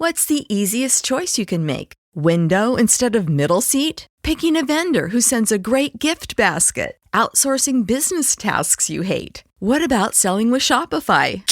What's the easiest choice you can make? Window instead of middle seat? Picking a vendor who sends a great gift basket? Outsourcing business tasks you hate? What about selling with Shopify?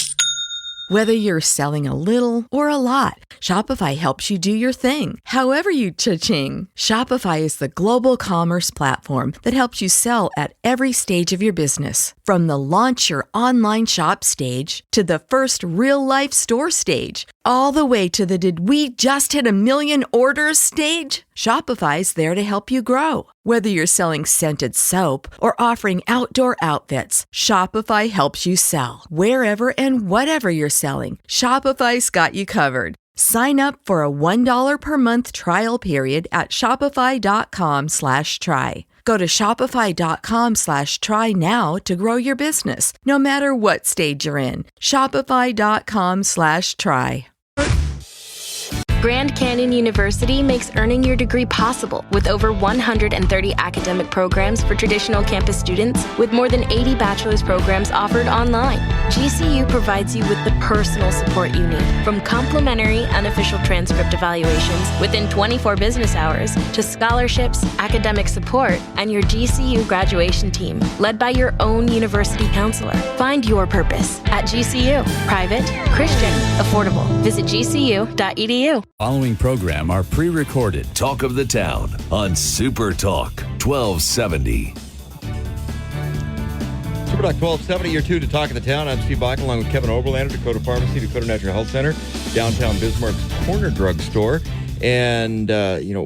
Whether you're selling a little or a lot, Shopify helps you do your thing, however you cha-ching. Shopify is the global commerce platform that helps you sell at every stage of your business. From the launch your online shop stage to the first real-life store stage, all the way to the did we just hit a million orders stage. Shopify's there to help you grow. Whether you're selling scented soap or offering outdoor outfits, Shopify helps you sell. Wherever and whatever you're selling, Shopify's got you covered. Sign up for a $1 per month trial period at shopify.com/try. Go to shopify.com/try now to grow your business, no matter what stage you're in. Shopify.com/try. Grand Canyon University makes earning your degree possible with over 130 academic programs for traditional campus students, with more than 80 bachelor's programs offered online. GCU provides you with the personal support you need, from complimentary unofficial transcript evaluations within 24 business hours to scholarships, academic support, and your GCU graduation team, led by your own university counselor. Find your purpose at GCU. Private, Christian, affordable. Visit gcu.edu. Following program are pre-recorded Talk of the Town on Super Talk 1270. Super Talk 1270, year 2 to Talk of the Town. I'm Steve Bach, along with Kevin Oberlander, Dakota Pharmacy, Dakota Natural Health Center, downtown Bismarck's Corner Drug Store. And,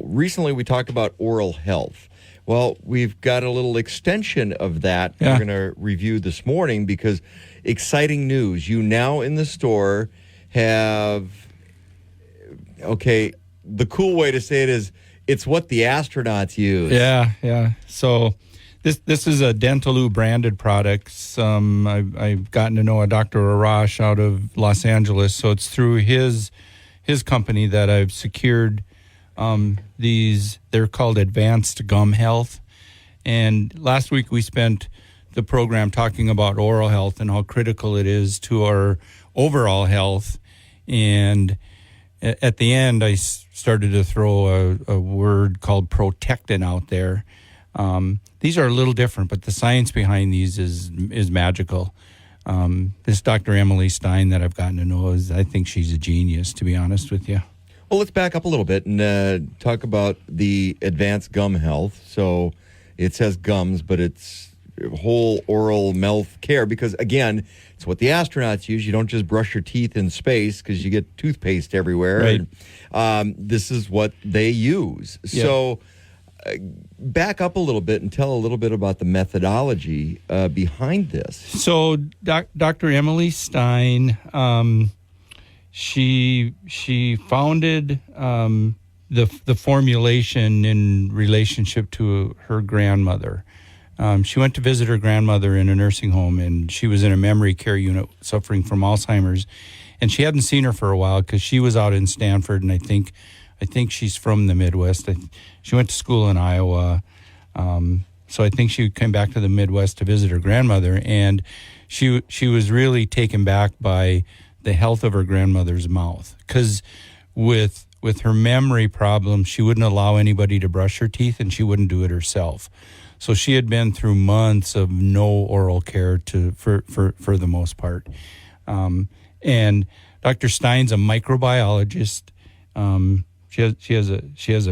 recently we talked about oral health. Well, we've got a little extension of that we're going to review this morning, because exciting news. You now in the store have... Okay, the cool way to say it is it's what the astronauts use. Yeah. So this is a Dentaloo branded product. I've gotten to know a Dr. Arash out of Los Angeles, so it's through his company that I've secured these. They're called Advanced Gum Health. And last week we spent the program talking about oral health and how critical it is to our overall health. And at the end, I started to throw a word called protectant out there. These are a little different, but the science behind these is magical. This Dr. Emily Stein that I've gotten to know, I think she's a genius, to be honest with you. Well, let's back up a little bit and talk about the Advanced Gum Health. So it says gums, but it's whole oral mouth care, because, again, it's what the astronauts use. You don't just brush your teeth in space because you get toothpaste everywhere. Right. And, this is what they use. Yeah. So back up a little bit and tell a little bit about the methodology behind this. So Dr. Emily Stein, she founded the formulation in relationship to her grandmother. She went to visit her grandmother in a nursing home, and she was in a memory care unit suffering from Alzheimer's. And she hadn't seen her for a while because she was out in Stanford, and I think she's from the Midwest. She went to school in Iowa, so I think she came back to the Midwest to visit her grandmother, and she was really taken back by the health of her grandmother's mouth, because with her memory problem, she wouldn't allow anybody to brush her teeth, and she wouldn't do it herself. So she had been through months of no oral care for the most part. And Dr. Stein's a microbiologist. She has a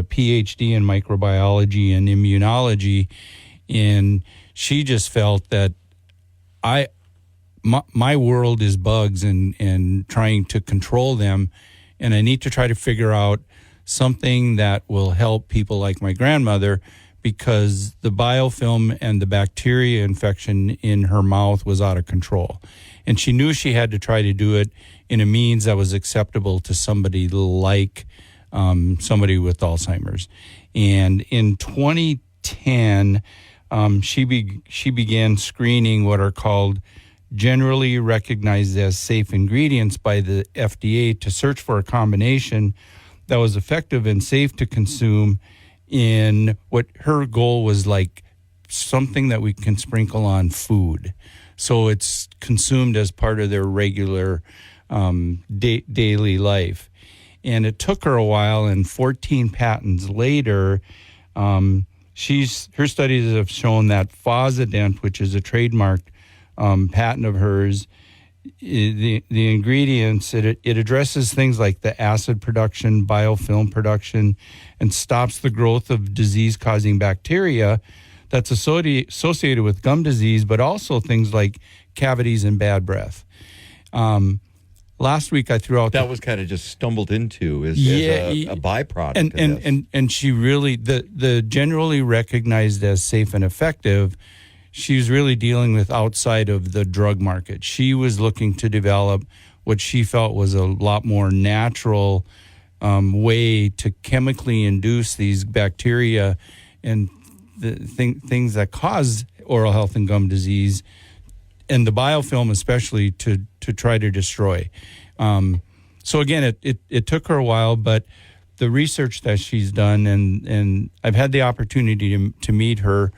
PhD in microbiology and immunology, and she just felt that my world is bugs and trying to control them, and I need to try to figure out something that will help people like my grandmother, because the biofilm and the bacteria infection in her mouth was out of control. And she knew she had to try to do it in a means that was acceptable to somebody like somebody with Alzheimer's. And in 2010, she began screening what are called generally recognized as safe ingredients by the FDA to search for a combination that was effective and safe to consume in what her goal was, like something that we can sprinkle on food. So it's consumed as part of their regular daily life. And it took her a while, and 14 patents later, her studies have shown that Fosodent, which is a trademarked patent of hers, the ingredients, it addresses things like the acid production, biofilm production, and stops the growth of disease-causing bacteria that's associated with gum disease, but also things like cavities and bad breath. Last week I threw out that was kind of just stumbled into as a byproduct of this. And she really the generally recognized as safe and effective. She was really dealing with outside of the drug market. She was looking to develop what she felt was a lot more natural way to chemically induce these bacteria and the things that cause oral health and gum disease, and the biofilm especially to try to destroy. So again, it took her a while, but the research that she's done, and I've had the opportunity to meet her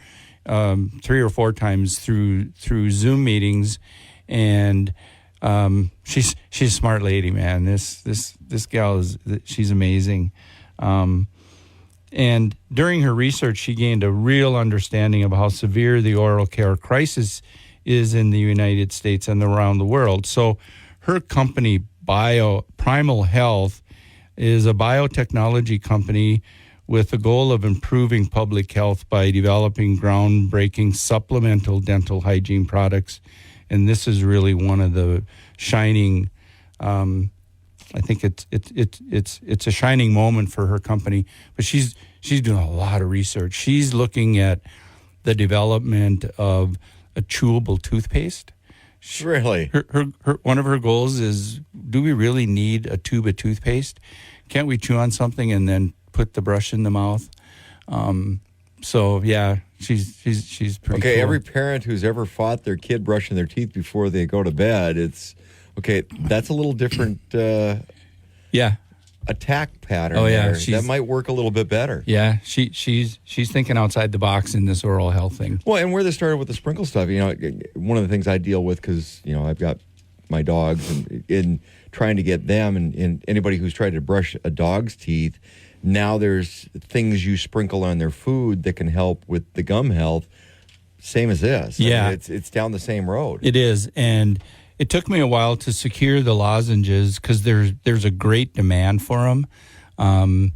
3 or 4 times through Zoom meetings, and she's a smart lady, man. This gal she's amazing. And during her research, she gained a real understanding of how severe the oral care crisis is in the United States and around the world. So her company, Primal Health, is a biotechnology company with the goal of improving public health by developing groundbreaking supplemental dental hygiene products. And this is really one of the shining, I think it's a shining moment for her company. But she's doing a lot of research. She's looking at the development of a chewable toothpaste. Really? Her one of her goals is, do we really need a tube of toothpaste? Can't we chew on something and then put the brush in the mouth? So yeah, she's pretty okay. Cool. Every parent who's ever fought their kid brushing their teeth before they go to bed, it's okay. That's a little different. Attack pattern. Oh yeah, that might work a little bit better. Yeah, she's thinking outside the box in this oral health thing. Well, and where they started with the sprinkle stuff, one of the things I deal with, because I've got my dogs, and in trying to get them and anybody who's tried to brush a dog's teeth, now there's things you sprinkle on their food that can help with the gum health. Same as this. Yeah, I mean, it's down the same road. It is, and it took me a while to secure the lozenges because there's a great demand for them, and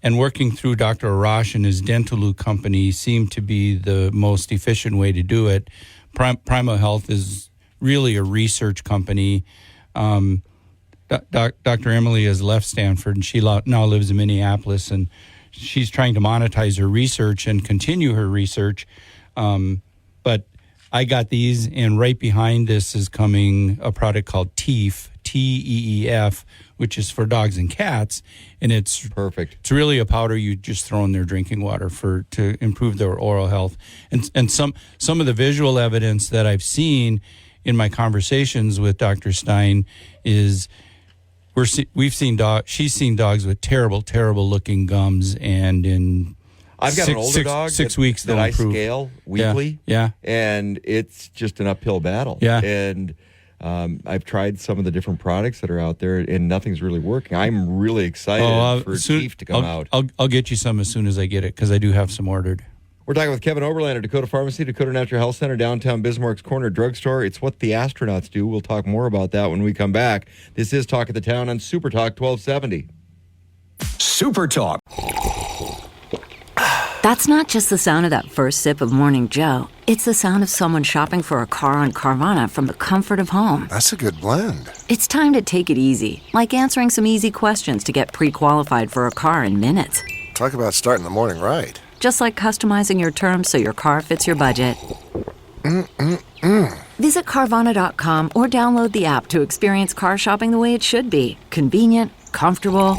working through Dr. Arash and his Dentaloo company seemed to be the most efficient way to do it. Primal Health is really a research company. Dr. Emily has left Stanford, and she now lives in Minneapolis, and she's trying to monetize her research and continue her research. But I got these, and right behind this is coming a product called TEEF, TEEF, which is for dogs and cats, and it's perfect. It's really a powder you just throw in their drinking water to improve their oral health. And some of the visual evidence that I've seen in my conversations with Dr. Stein is she's seen dogs with terrible looking gums, and in I've got an older dog 6 weeks that I scale weekly. Yeah. And it's just an uphill battle. Yeah. And I've tried some of the different products that are out there, and nothing's really working. I'm really excited for Teeth to come out. I'll get you some as soon as I get it, because I do have some ordered. We're talking with Kevin Oberlander, Dakota Pharmacy, Dakota Natural Health Center, downtown Bismarck's Corner Drugstore. It's what the astronauts do. We'll talk more about that when we come back. This is Talk of the Town on Super Talk 1270. Super Talk. That's not just the sound of that first sip of Morning Joe. It's the sound of someone shopping for a car on Carvana from the comfort of home. That's a good blend. It's time to take it easy, like answering some easy questions to get pre-qualified for a car in minutes. Talk about starting the morning right. Just like customizing your terms so your car fits your budget. Visit Carvana.com or download the app to experience car shopping the way it should be. Convenient, comfortable.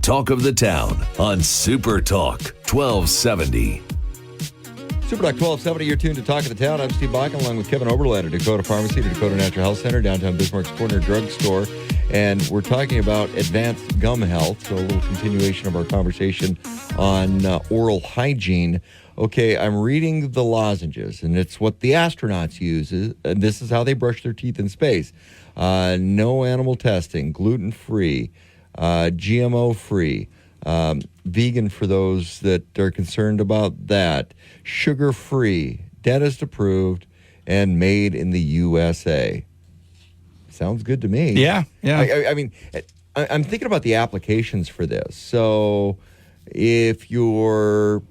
Talk of the Town on Super Talk 1270. Super Talk 1270, you're tuned to Talk of the Town. I'm Steve Bakken, along with Kevin Oberlander, Dakota Pharmacy, Dakota Natural Health Center, downtown Bismarck's Corner Drugstore. And we're talking about advanced gum health, so a little continuation of our conversation on oral hygiene. Okay, I'm reading the lozenges, and it's what the astronauts use. And this is how they brush their teeth in space. no animal testing, gluten-free, GMO-free, vegan for those that are concerned about that, sugar-free, dentist approved, and made in the USA. Sounds good to me. Yeah. I mean, I'm thinking about the applications for this. So if you're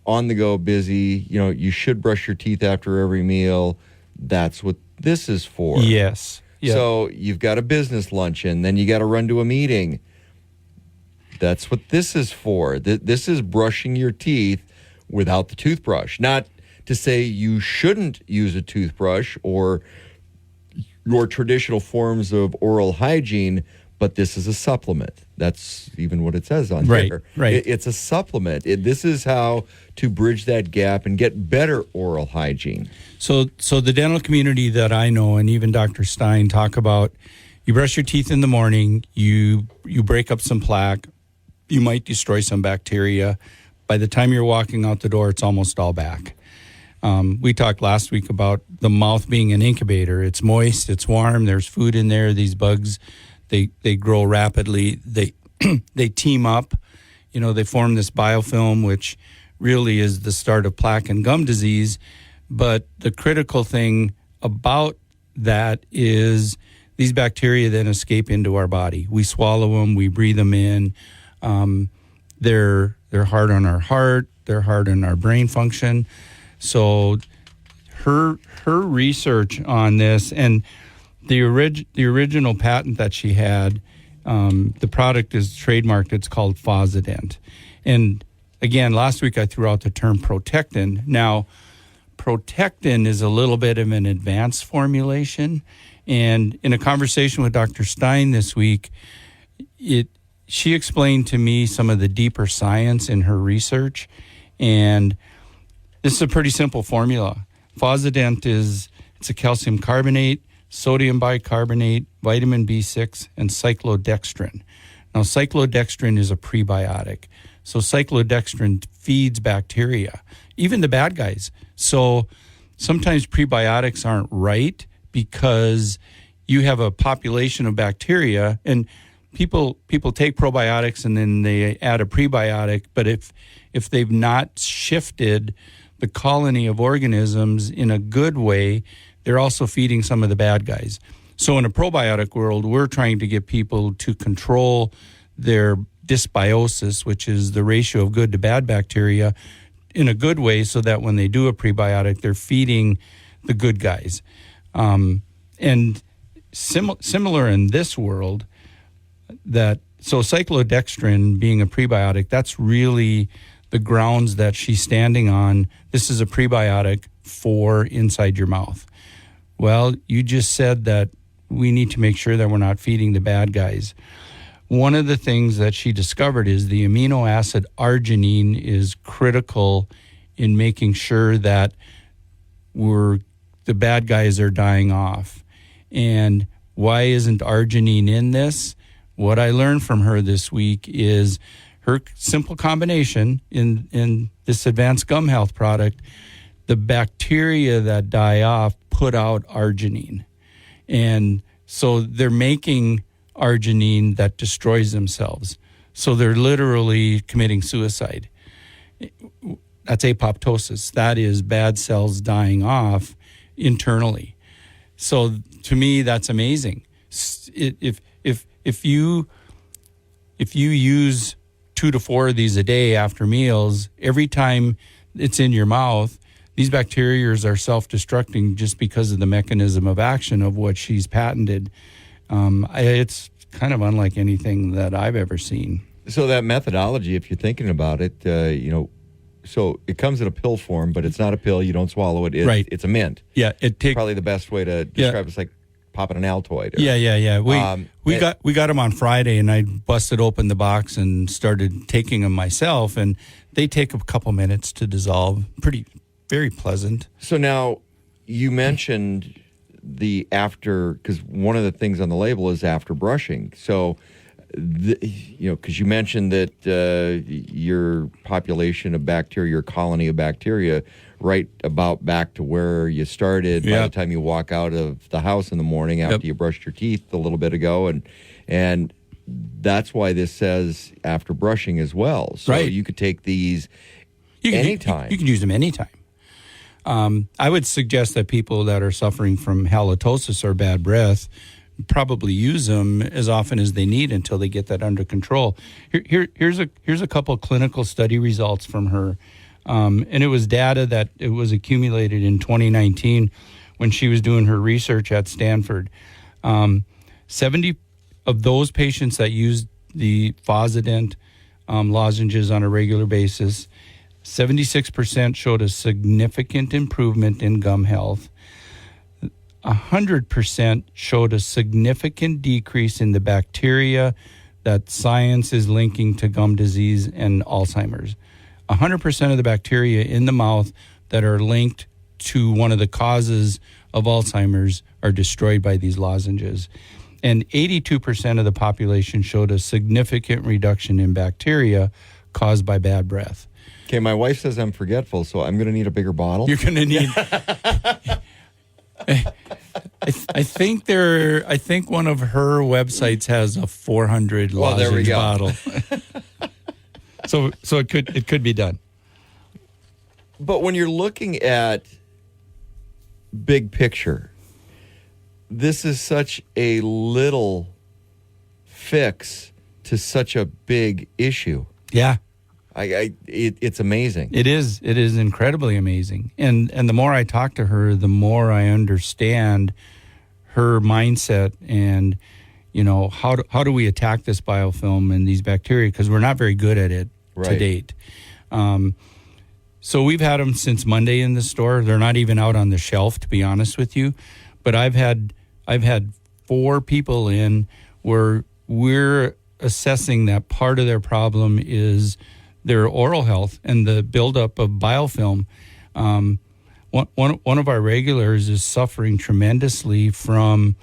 on the go, busy, you should brush your teeth after every meal. That's what this is for. Yes. Yep. So you've got a business luncheon, then you got to run to a meeting. That's what this is for. This is brushing your teeth without the toothbrush. Not to say you shouldn't use a toothbrush or your traditional forms of oral hygiene, but this is a supplement. That's even what it says on there. Right. It's a supplement. This is how to bridge that gap and get better oral hygiene. So the dental community that I know, and even Dr. Stein, talk about, you brush your teeth in the morning, you break up some plaque, you might destroy some bacteria. By the time you're walking out the door, it's almost all back. We talked last week about the mouth being an incubator. It's moist, it's warm, there's food in there. These bugs, they grow rapidly. They team up. They form this biofilm, which really is the start of plaque and gum disease. But the critical thing about that is these bacteria then escape into our body. We swallow them, we breathe them in. They're hard on our heart. They're hard on our brain function. So her research on this, and the original patent that she had, the product is trademarked. It's called Fozident. And again, last week I threw out the term Protectin. Now, Protectin is a little bit of an advanced formulation. And in a conversation with Dr. Stein this week, she explained to me some of the deeper science in her research. And this is a pretty simple formula. Fozident it's a calcium carbonate, sodium bicarbonate, vitamin B6, and cyclodextrin. Now, cyclodextrin is a prebiotic. So cyclodextrin feeds bacteria, even the bad guys. So sometimes prebiotics aren't right because you have a population of bacteria, and people take probiotics and then they add a prebiotic, but if they've not shifted the colony of organisms in a good way, they're also feeding some of the bad guys. So in a probiotic world, we're trying to get people to control their dysbiosis, which is the ratio of good to bad bacteria, in a good way, so that when they do a prebiotic, they're feeding the good guys. And similar in this world, so cyclodextrin being a prebiotic, that's really the grounds that she's standing on. This is a prebiotic for inside your mouth. Well, you just said that we need to make sure that we're not feeding the bad guys. One of the things that she discovered is the amino acid arginine is critical in making sure that the bad guys are dying off. And why isn't arginine in this? What I learned from her this week is her simple combination in this advanced gum health product, the bacteria that die off put out arginine. And so they're making arginine that destroys themselves. So they're literally committing suicide. That's apoptosis. That is bad cells dying off internally. So to me, that's amazing. If you use 2 to 4 of these a day after meals, every time it's in your mouth, these bacteria are self-destructing just because of the mechanism of action of what she's patented. It's kind of unlike anything that I've ever seen. So that methodology, if you're thinking about it, so it comes in a pill form, but it's not a pill. You don't swallow it. Right. It's a mint. Yeah. Probably the best way to describe It's like popping an Altoid. Yeah. We got them on Friday, and I busted open the box and started taking them myself, and they take a couple minutes to dissolve. Very pleasant. So now you mentioned the after, because one of the things on the label is after brushing. So, because you mentioned that your population of bacteria, your colony of bacteria, right about back to where you started by the time you walk out of the house in the morning after you brushed your teeth a little bit ago. And that's why this says after brushing as well. So you could take these anytime. You can use them anytime. I would suggest that people that are suffering from halitosis or bad breath probably use them as often as they need until they get that under control. Here's a couple clinical study results from her. And it was data that it was accumulated in 2019 when she was doing her research at Stanford. 70 of those patients that used the Fosodent lozenges on a regular basis, 76% showed a significant improvement in gum health. 100% showed a significant decrease in the bacteria that science is linking to gum disease and Alzheimer's. 100% of the bacteria in the mouth that are linked to one of the causes of Alzheimer's are destroyed by these lozenges. And 82% of the population showed a significant reduction in bacteria caused by bad breath. Okay, my wife says I'm forgetful, so I'm going to need a bigger bottle. You're going to need... I think one of her websites has a 400 lozenge bottle. So it could be done. But when you're looking at big picture, this is such a little fix to such a big issue. Yeah. It's amazing. It is incredibly amazing. And the more I talk to her, the more I understand her mindset and, how do we attack this biofilm and these bacteria, because we're not very good at it to date. So we've had them since Monday in the store. They're not even out on the shelf, to be honest with you. But I've had 4 people in where we're assessing that part of their problem is their oral health and the buildup of biofilm. One of our regulars is suffering tremendously from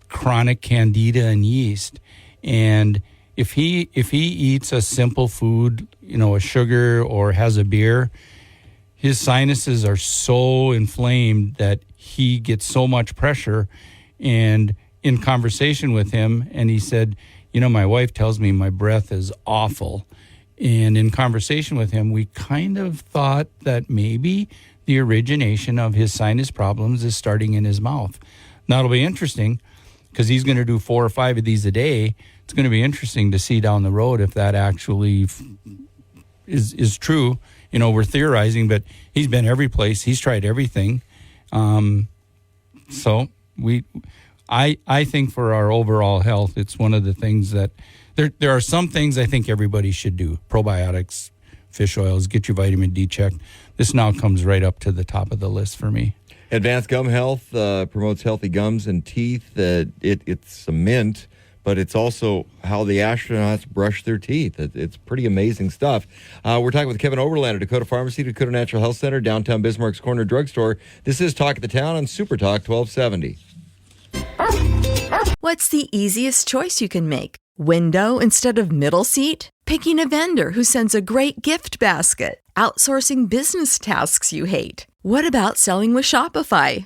chronic candida and yeast, and if he eats a simple food, a sugar or has a beer, his sinuses are so inflamed that he gets so much pressure. And in conversation with him, and he said, my wife tells me my breath is awful. And in conversation with him, we kind of thought that maybe the origination of his sinus problems is starting in his mouth. Now, it'll be interesting because he's going to do 4 or 5 of these a day. It's going to be interesting to see down the road if that actually is true. We're theorizing, but he's been every place. He's tried everything. So I think for our overall health, it's one of the things that there are some things I think everybody should do. Probiotics, fish oils, get your vitamin D checked. This now comes right up to the top of the list for me. Advanced Gum Health promotes healthy gums and teeth. It's a mint, but it's also how the astronauts brush their teeth. It's pretty amazing stuff. We're talking with Kevin Oberlander, Dakota Pharmacy, Dakota Natural Health Center, downtown Bismarck's Corner Drugstore. This is Talk of the Town on Super Talk 1270. What's the easiest choice you can make? Window instead of middle seat? Picking a vendor who sends a great gift basket? Outsourcing business tasks you hate? What about selling with Shopify?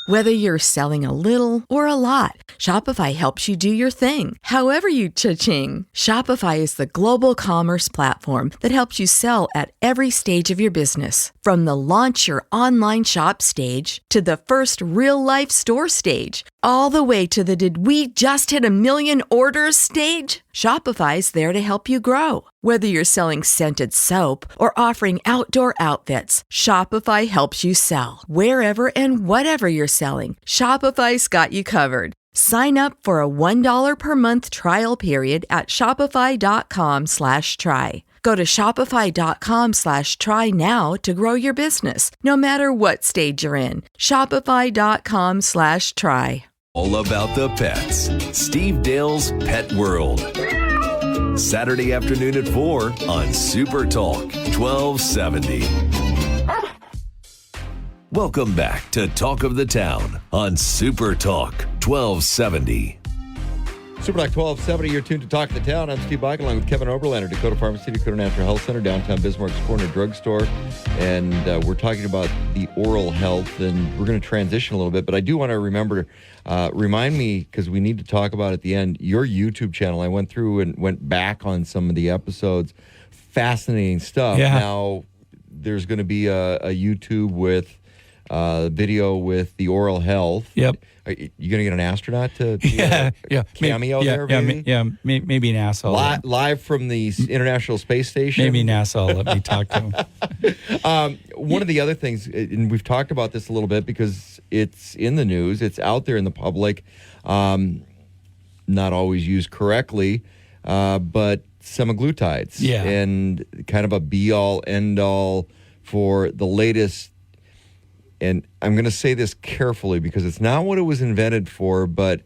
Whether you're selling a little or a lot, Shopify helps you do your thing, however you cha-ching. Shopify is the global commerce platform that helps you sell at every stage of your business. From the launch your online shop stage to the first real-life store stage, all the way to the did we just hit 1 million orders stage. Shopify's there to help you grow. Whether you're selling scented soap or offering outdoor outfits, Shopify helps you sell. Wherever and whatever you're selling, Shopify's got you covered. Sign up for a $1 per month trial period at shopify.com/try. Go to shopify.com/try now to grow your business, no matter what stage you're in. Shopify.com/try. All about the pets. Steve Dale's Pet World. Saturday afternoon at 4 on Super Talk 1270. Welcome back to Talk of the Town on Super Talk 1270. Supertalk 1270, you're tuned to Talk of the Town. I'm Steve Bike, along with Kevin Oberlander, Dakota Pharmacy, Dakota Natural Health Center, downtown Bismarck's Corner Drugstore. And we're talking about the oral health, and we're going to transition a little bit. But I do want to remind me, because we need to talk about at the end, your YouTube channel. I went through and went back on some of the episodes. Fascinating stuff. Yeah. Now, there's going to be a YouTube with video with the oral health. Yep. Are you going to get an astronaut to be Yeah, a cameo there? Maybe? Maybe NASA. Live from the International Space Station? Maybe NASA will let me talk to him. One of the other things, and we've talked about this a little bit because it's in the news, it's out there in the public, not always used correctly, but semaglutides. Yeah. And kind of a be-all, end-all for the latest. And I'm going to say this carefully because it's not what it was invented for, but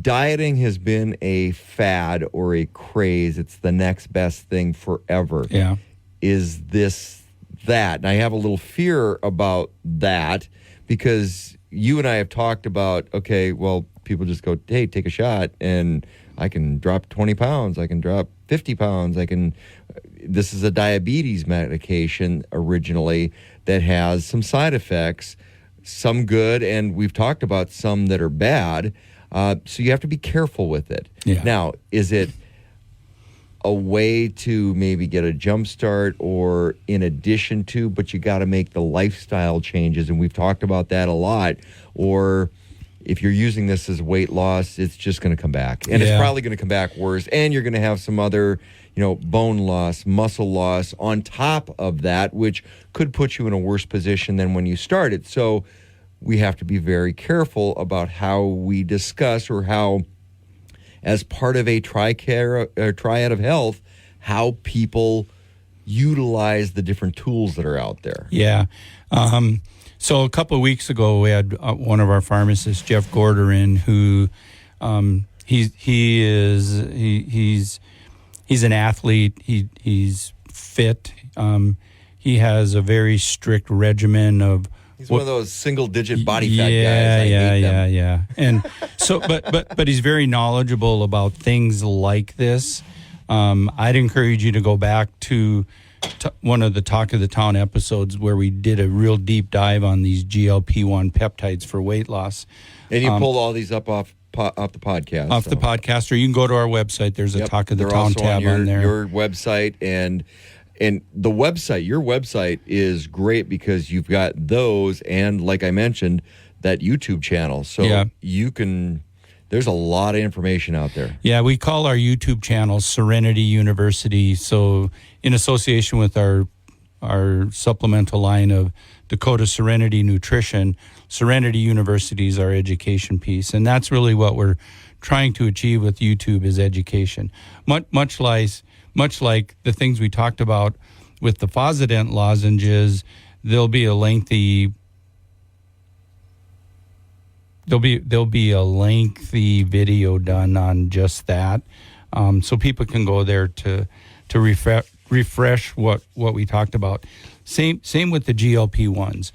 dieting has been a fad or a craze. It's the next best thing forever. Yeah. Is this that? And I have a little fear about that because you and I have talked about, okay, well, people just go, hey, take a shot and I can drop 20 pounds. I can drop 50 pounds. This is a diabetes medication originally that has some side effects, some good, and we've talked about some that are bad. So you have to be careful with it. Yeah. Now, is it a way to maybe get a jump start or in addition to, but you got to make the lifestyle changes, and we've talked about that a lot, or if you're using this as weight loss, it's just going to come back. And it's probably going to come back worse. And you're going to have some other, bone loss, muscle loss on top of that, which could put you in a worse position than when you started. So we have to be very careful about how we discuss or how, as part of a triad of health, how people utilize the different tools that are out there. Yeah. So a couple of weeks ago, we had one of our pharmacists, Jeff Gorder, in, who he's an athlete. He's fit. He has a very strict regimen of. He's one of those single-digit body fat guys. Yeah. And so, but he's very knowledgeable about things like this. I'd encourage you to go back to one of the Talk of the Town episodes where we did a real deep dive on these GLP-1 peptides for weight loss. And you pulled all these up off the podcast. Off the podcast, or you can go to our website. There's a Talk of the Town tab on there. Your website and the website, your website is great because you've got those and, like I mentioned, that YouTube channel. So you can. There's a lot of information out there. Yeah, we call our YouTube channel Serenity University. So in association with our supplemental line of Dakota Serenity Nutrition, Serenity University is our education piece. And that's really what we're trying to achieve with YouTube is education. Much like the things we talked about with the Fossident lozenges, there'll be a lengthy video done on just that, so people can go there to refresh what we talked about. Same with the GLP-1s.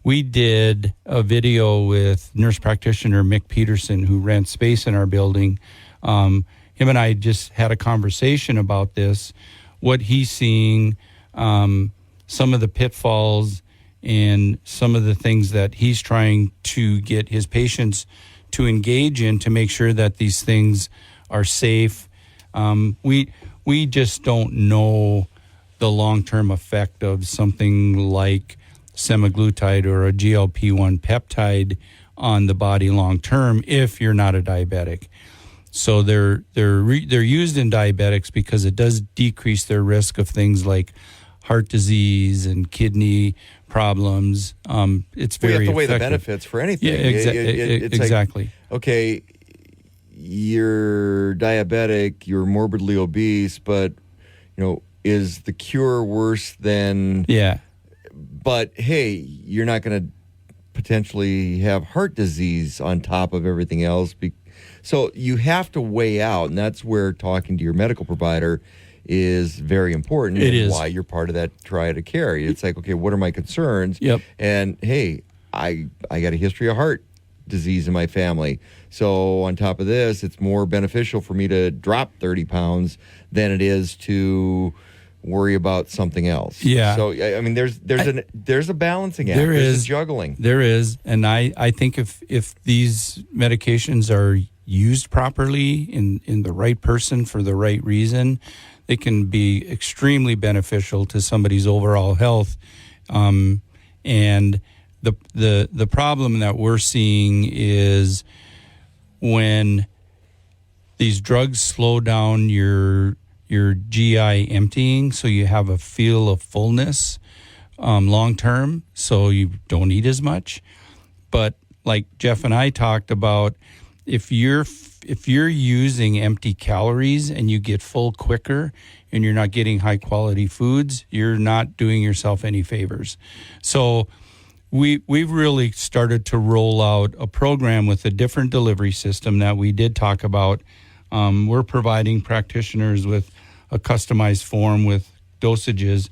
We did a video with nurse practitioner Mick Peterson, who rents space in our building. Him and I just had a conversation about this, what he's seeing, some of the pitfalls, and some of the things that he's trying to get his patients to engage in to make sure that these things are safe. We just don't know the long-term effect of something like semaglutide or a GLP-1 peptide on the body long-term if you're not a diabetic. So they're used in diabetics because it does decrease their risk of things like heart disease and kidney problems. It's very effective. We have to weigh the benefits for anything. Yeah, exactly. Like, okay, you're diabetic, you're morbidly obese, but is the cure worse than? Yeah. But hey, you're not going to potentially have heart disease on top of everything else. So you have to weigh out, and that's where talking to your medical provider is very important. It is why you're part of that triad of care. It's like, okay, what are my concerns? Yep. And hey, I got a history of heart disease in my family. So on top of this, it's more beneficial for me to drop 30 pounds than it is to worry about something else. Yeah. So I mean, there's a balancing act. There's a juggling. There is, and I think if these medications are used properly in the right person for the right reason, they can be extremely beneficial to somebody's overall health. And the problem that we're seeing is when these drugs slow down your GI emptying, so you have a feel of fullness long term, so you don't eat as much. But like Jeff and I talked about, if you're using empty calories and you get full quicker and you're not getting high quality foods, you're not doing yourself any favors. So we've really started to roll out a program with a different delivery system that we did talk about. We're providing practitioners with a customized form with dosages,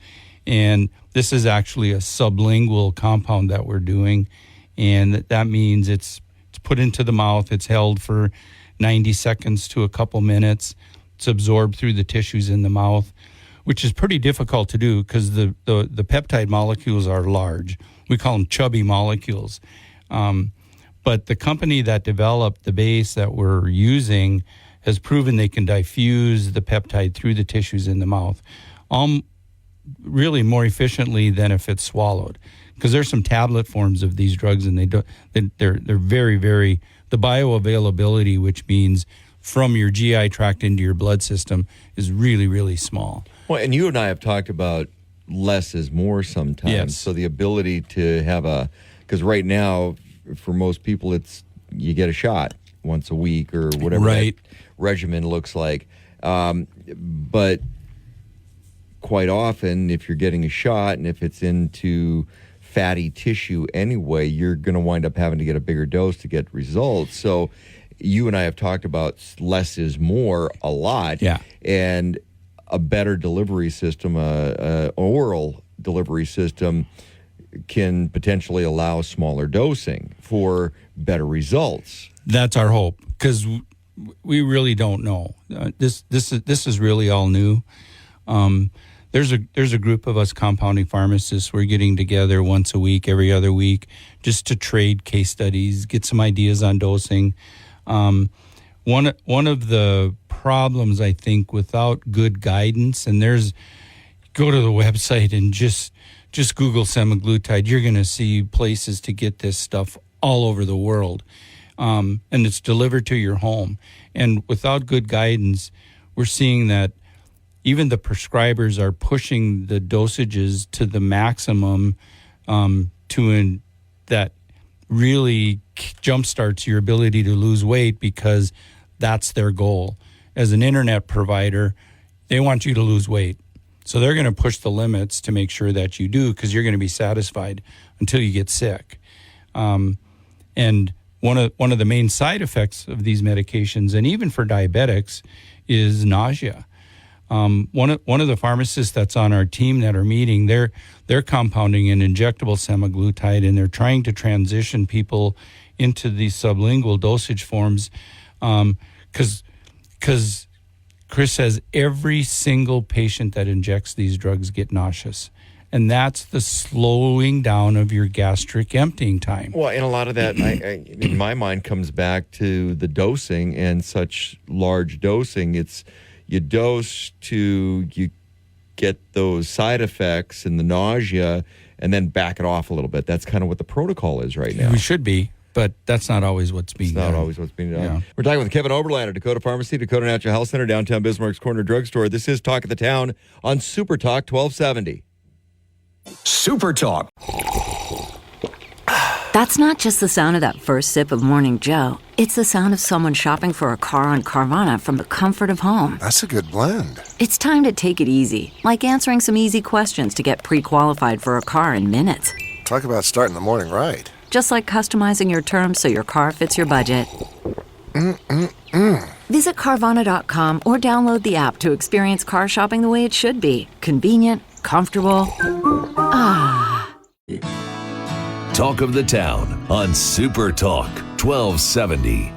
and this is actually a sublingual compound that we're doing, and that means it's put into the mouth, it's held for 90 seconds to a couple minutes, it's absorbed through the tissues in the mouth, which is pretty difficult to do because the peptide molecules are large. We call them chubby molecules. But the company that developed the base that we're using has proven they can diffuse the peptide through the tissues in the mouth really more efficiently than if it's swallowed. Because there's some tablet forms of these drugs, and they're very, very, the bioavailability, which means from your GI tract into your blood system, is really, really small. Well, and you and I have talked about less is more sometimes. Yes. So the ability to have because right now, for most people, it's you get a shot once a week or whatever right. that regimen looks like. But quite often, if you're getting a shot and if it's into fatty tissue anyway, you're going to wind up having to get a bigger dose to get results. So you and I have talked about less is more a lot. Yeah. And a better delivery system, oral delivery system, can potentially allow smaller dosing for better results. That's our hope, because we really don't know. This is really all new. There's a group of us compounding pharmacists. We're getting together once a week, every other week, just to trade case studies, get some ideas on dosing. One of the problems, I think, without good guidance, and go to the website and just Google semaglutide. You're going to see places to get this stuff all over the world, and it's delivered to your home. And without good guidance, we're seeing that even the prescribers are pushing the dosages to the maximum that really jumpstarts your ability to lose weight, because that's their goal. As an internet provider, they want you to lose weight. So they're going to push the limits to make sure that you do, because you're going to be satisfied until you get sick. And one of the main side effects of these medications, and even for diabetics, is nausea. One of the pharmacists that's on our team that are meeting, they're compounding an injectable semaglutide, and they're trying to transition people into these sublingual dosage forms, because Chris says every single patient that injects these drugs get nauseous. And that's the slowing down of your gastric emptying time. Well, and a lot of that, in my mind, comes back to the dosing and such large dosing. It's you dose to you get those side effects and the nausea, and then back it off a little bit. That's kind of what the protocol is right now. We should be, but that's not always what's being done. It's not always what's being done. Yeah. We're talking with Kevin Oberlander, Dakota Pharmacy, Dakota Natural Health Center, downtown Bismarck's Corner Drugstore. This is Talk of the Town on Super Talk 1270. Super Talk. That's not just the sound of that first sip of Morning Joe. It's the sound of someone shopping for a car on Carvana from the comfort of home. That's a good blend. It's time to take it easy, like answering some easy questions to get pre-qualified for a car in minutes. Talk about starting the morning right. Just like customizing your terms so your car fits your budget. Visit Carvana.com or download the app to experience car shopping the way it should be. Convenient, comfortable. Talk of the Town on Super Talk 1270.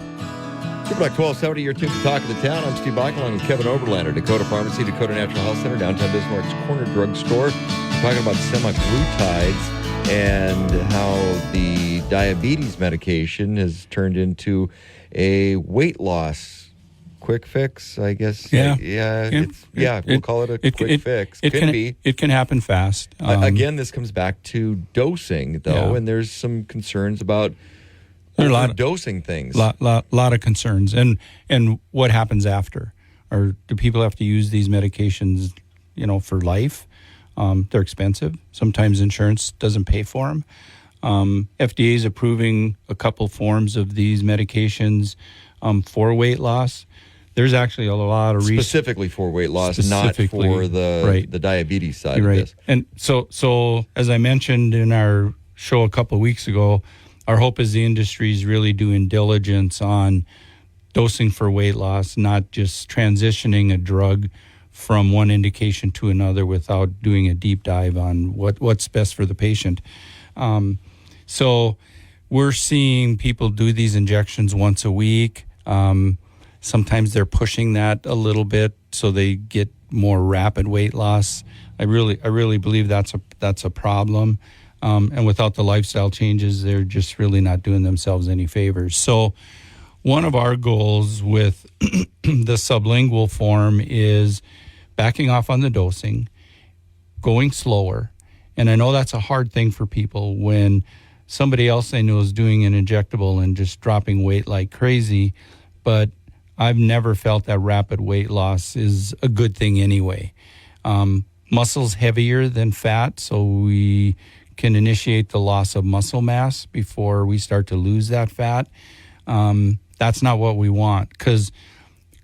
Supertalk 1270, your tune to Talk of the Town. I'm Steve Bach, along with Kevin Oberlander, Dakota Pharmacy, Dakota Natural Health Center, downtown Bismarck's Corner Drugstore. We're talking about semaglutides and how the diabetes medication has turned into a weight loss quick fix, I guess. We'll call it a quick fix. It can happen fast. Again, this comes back to dosing, though, and there's some concerns about dosing things. Lot of concerns, and what happens after, or do people have to use these medications, for life? They're expensive. Sometimes insurance doesn't pay for them. FDA is approving a couple forms of these medications for weight loss. There's actually a lot of research specifically for weight loss, not for the diabetes side of this. And so as I mentioned in our show a couple of weeks ago, our hope is the industry is really doing diligence on dosing for weight loss, not just transitioning a drug from one indication to another without doing a deep dive on what's best for the patient. So we're seeing people do these injections once a week. Sometimes they're pushing that a little bit so they get more rapid weight loss. I really believe that's a problem. And without the lifestyle changes, they're just really not doing themselves any favors. So one of our goals with the sublingual form is backing off on the dosing, going slower. And I know that's a hard thing for people when somebody else they know is doing an injectable and just dropping weight like crazy. But I've never felt that rapid weight loss is a good thing anyway. Muscle's heavier than fat, so we can initiate the loss of muscle mass before we start to lose that fat. That's not what we want, because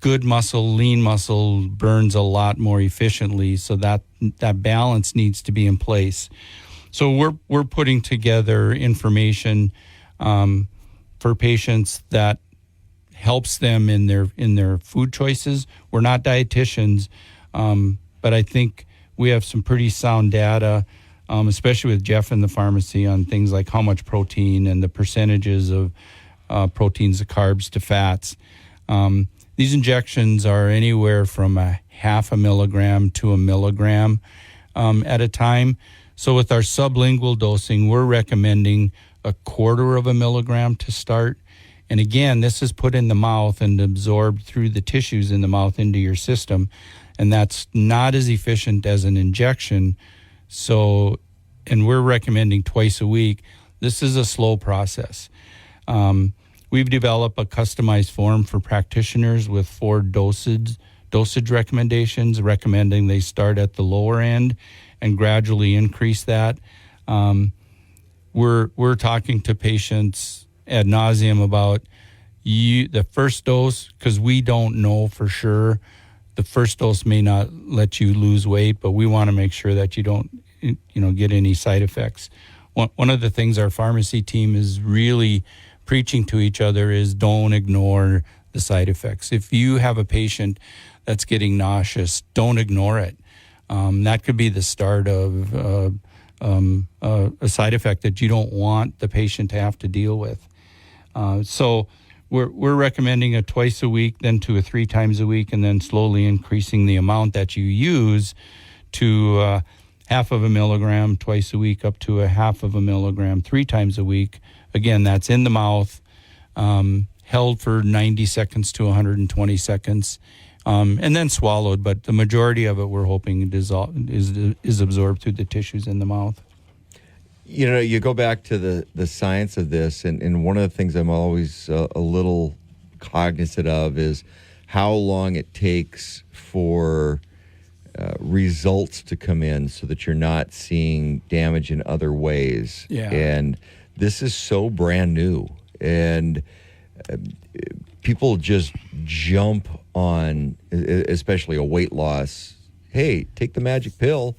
good muscle, lean muscle burns a lot more efficiently, so that balance needs to be in place. So we're putting together information for patients that helps them in their food choices. We're not dietitians, but I think we have some pretty sound data, especially with Jeff in the pharmacy, on things like how much protein and the percentages of proteins to carbs to fats. These injections are anywhere from a 0.5 milligram to 1 milligram at a time. So with our sublingual dosing, we're recommending 0.25 milligram to start. And again, this is put in the mouth and absorbed through the tissues in the mouth into your system. And that's not as efficient as an injection. So, and we're recommending twice a week. This is a slow process. We've developed a customized form for practitioners with 4 dosage recommendations, recommending they start at the lower end and gradually increase that. We're talking to patients ad nauseum about the first dose, because we don't know for sure. The first dose may not let you lose weight, but we want to make sure that you don't get any side effects. One of the things our pharmacy team is really preaching to each other is don't ignore the side effects. If you have a patient that's getting nauseous, don't ignore it. That could be the start of a side effect that you don't want the patient to have to deal with. So we're recommending a twice a week, then to a 3 times a week, and then slowly increasing the amount that you use to 0.5 milligram twice a week, up to 0.5 milligram 3 times a week. Again, that's in the mouth, held for 90 seconds to 120 seconds, and then swallowed. But the majority of it, we're hoping, is absorbed through the tissues in the mouth. You go back to the science of this, and one of the things I'm always a little cognizant of is how long it takes for results to come in so that you're not seeing damage in other ways. Yeah. And this is so brand new, and people just jump on, especially a weight loss. Hey, take the magic pill.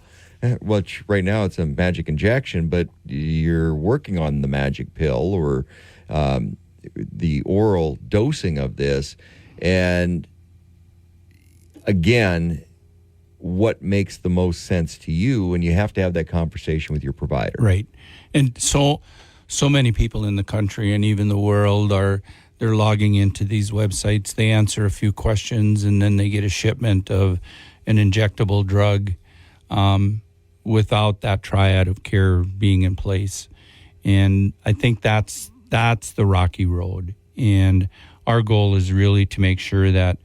Which right now it's a magic injection, but you're working on the magic pill or the oral dosing of this. And again, what makes the most sense to you, and you have to have that conversation with your provider. Right. And so so many people in the country and even the world they're logging into these websites. They answer a few questions and then they get a shipment of an injectable drug without that triad of care being in place. And I think that's the rocky road. And our goal is really to make sure that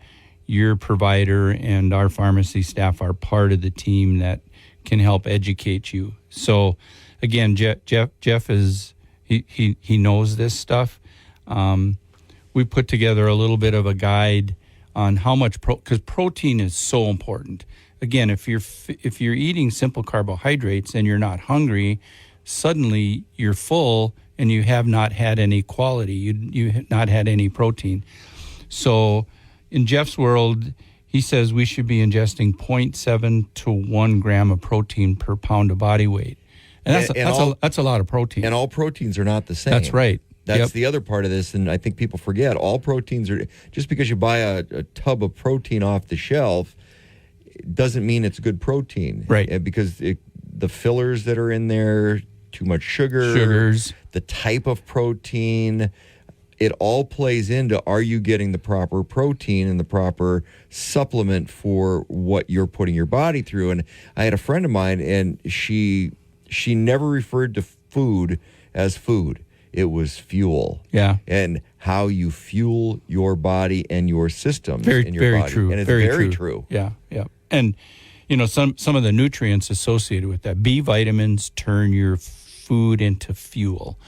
your provider and our pharmacy staff are part of the team that can help educate you. So again, Jeff is, he knows this stuff. We put together a little bit of a guide on how much because protein is so important. Again, if you're eating simple carbohydrates and you're not hungry, suddenly you're full and you have not had any quality. You have not had any protein. So in Jeff's world, he says we should be ingesting 0.7 to 1 gram of protein per pound of body weight. And that's a lot of protein. And all proteins are not the same. That's right. That's the other part of this, and I think people forget, all proteins are, just because you buy a tub of protein off the shelf, doesn't mean it's good protein. Right. Because the fillers that are in there, too much sugars, the type of protein, it all plays into, are you getting the proper protein and the proper supplement for what you're putting your body through? And I had a friend of mine, and she never referred to food as food. It was fuel. Yeah. And how you fuel your body and your systems in your very body. true. And it's very true. Yeah, yeah. And, some of the nutrients associated with that. B vitamins turn your food into fuel.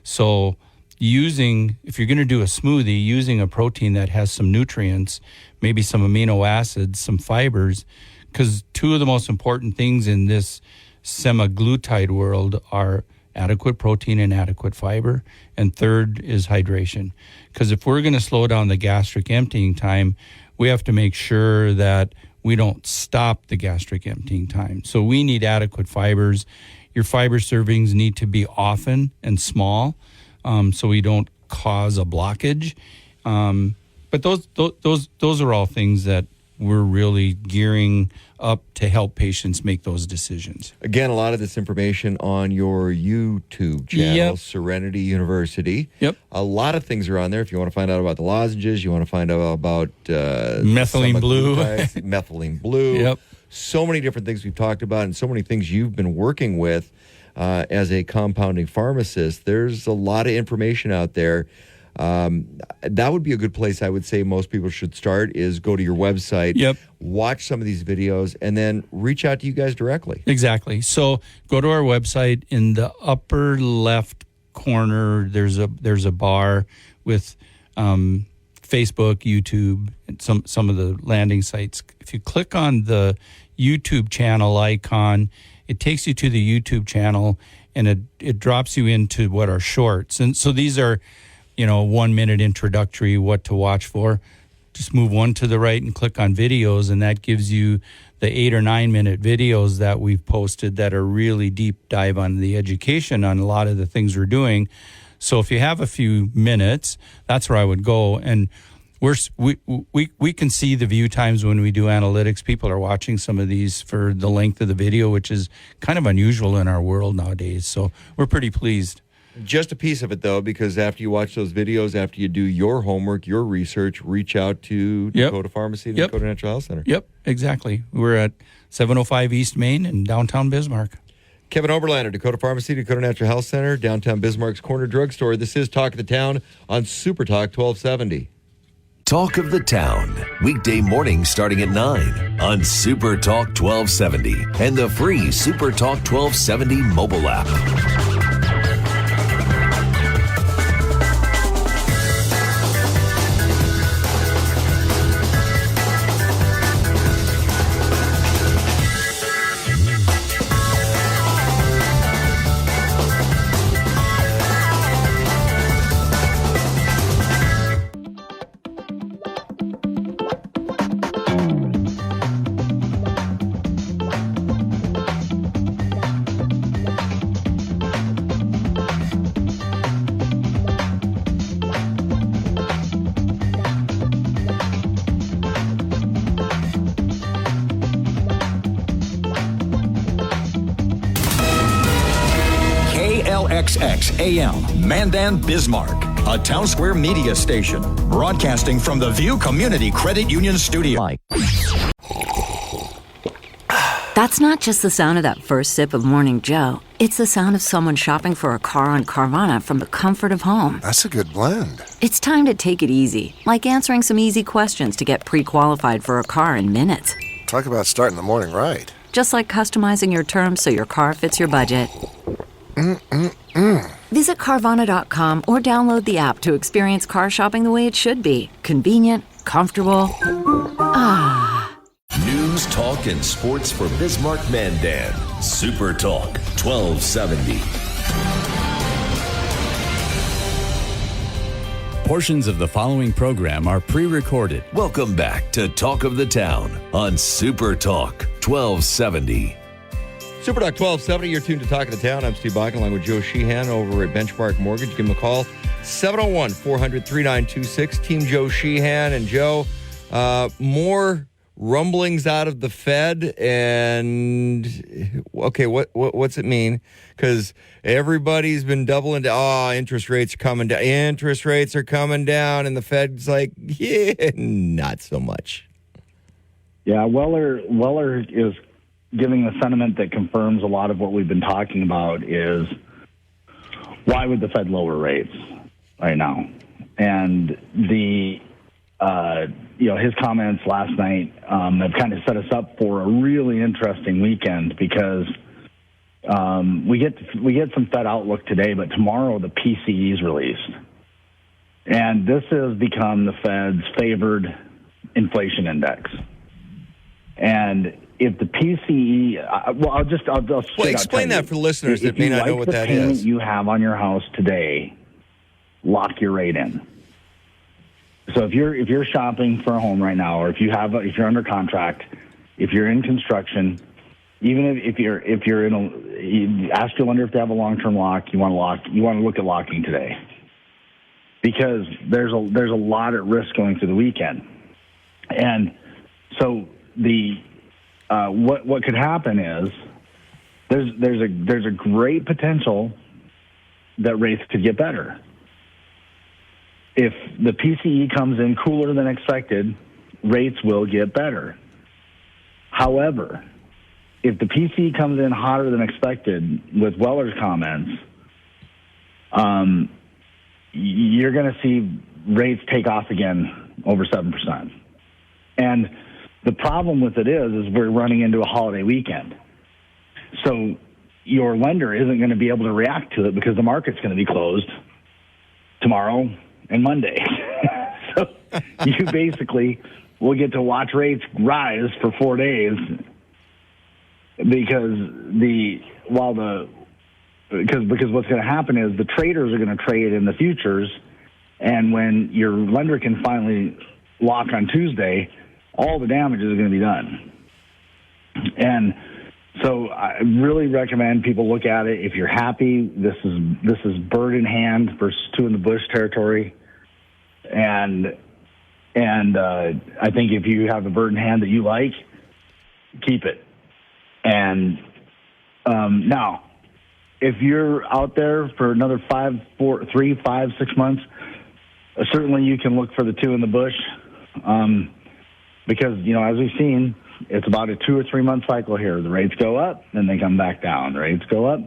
So if you're going to do a smoothie, using a protein that has some nutrients, maybe some amino acids, some fibers, because two of the most important things in this semaglutide world are adequate protein and adequate fiber. And third is hydration. Because if we're going to slow down the gastric emptying time, we have to make sure that we don't stop the gastric emptying time. So we need adequate fibers. Your fiber servings need to be often and small, so we don't cause a blockage. But those are all things that we're really gearing up to help patients make those decisions. Again, a lot of this information on your YouTube channel, Serenity University. Yep. A lot of things are on there. If you want to find out about the lozenges, you want to find out about methylene blue. Methylene blue. Yep. So many different things we've talked about, and so many things you've been working with as a compounding pharmacist. There's a lot of information out there. That would be a good place, I would say most people should start, is go to your website, watch some of these videos, and then reach out to you guys directly. Exactly. So go to our website. In the upper left corner, there's a bar with Facebook, YouTube, and some of the landing sites. If you click on the YouTube channel icon, it takes you to the YouTube channel, and it drops you into what are shorts. And so these are 1 minute introductory, what to watch for. Just move one to the right and click on videos, and that gives you the 8 or 9 minute videos that we've posted that are really deep dive on the education on a lot of the things we're doing. So if you have a few minutes, that's where I would go. And we can see the view times when we do analytics. People are watching some of these for the length of the video, which is kind of unusual in our world nowadays. So we're pretty pleased. Just a piece of it, though, because after you watch those videos, after you do your homework, your research, reach out to Dakota Pharmacy and Dakota Natural Health Center. Yep, exactly. We're at 705 East Main in downtown Bismarck. Kevin Oberlander, Dakota Pharmacy, Dakota Natural Health Center, downtown Bismarck's Corner Drugstore. This is Talk of the Town on Super Talk 1270. Talk of the Town, weekday mornings starting at 9 on Super Talk 1270 and the free Super Talk 1270 mobile app. KXX AM, Mandan, Bismarck, a Town Square media station, broadcasting from the View Community Credit Union studio. That's not just the sound of that first sip of Morning Joe. It's the sound of someone shopping for a car on Carvana from the comfort of home. That's a good blend. It's time to take it easy, like answering some easy questions to get pre-qualified for a car in minutes. Talk about starting the morning right. Just like customizing your terms so your car fits your budget. Visit Carvana.com or download the app to experience car shopping the way it should be. Convenient, comfortable. News, talk, and sports for Bismarck Mandan. Super Talk 1270. Portions of the following program are pre-recorded. Welcome back to Talk of the Town on Super Talk 1270. Super Talk 1270, you're tuned to Talk of the Town. I'm Steve Bach, along with Joe Sheehan over at Benchmark Mortgage. Give him a call, 701-400-3926. Team Joe Sheehan. And Joe, more rumblings out of the Fed, and okay, what's it mean? Because everybody's been doubling down. Interest rates are coming down. Interest rates are coming down, and the Fed's like, yeah, not so much. Yeah, Weller is giving a sentiment that confirms a lot of what we've been talking about. Is why would the Fed lower rates right now? And his comments last night have kind of set us up for a really interesting weekend because we get some Fed outlook today, but tomorrow the PCE is released, and this has become the Fed's favored inflation index. And if the PCE, I'll explain that for listeners that may not know what that is. If the payment you have on your house today, lock your rate in. So if you're shopping for a home right now, or if you're under contract, if you're in construction, even if you're you ask your lender if they have a long-term lock, you want to look at locking today, because there's a lot at risk going through the weekend. And so what could happen is there's a great potential that rates could get better. If the PCE comes in cooler than expected, rates will get better. However, if the PCE comes in hotter than expected with Weller's comments, you're going to see rates take off again over 7%. And the problem with it is we're running into a holiday weekend. So your lender isn't going to be able to react to it because the market's going to be closed tomorrow and Monday. So you basically will get to watch rates rise for 4 days because what's going to happen is the traders are going to trade in the futures, and when your lender can finally lock on Tuesday, all the damages are going to be done. And so I really recommend people look at it. If you're happy, this is bird in hand versus two in the bush territory. And I think if you have a bird in hand that you like, keep it. And now, if you're out there for another 3, 5, 6 months, certainly you can look for the two in the bush, because as we've seen, it's about a 2 or 3 month cycle here. The rates go up, then they come back down. Rates go up.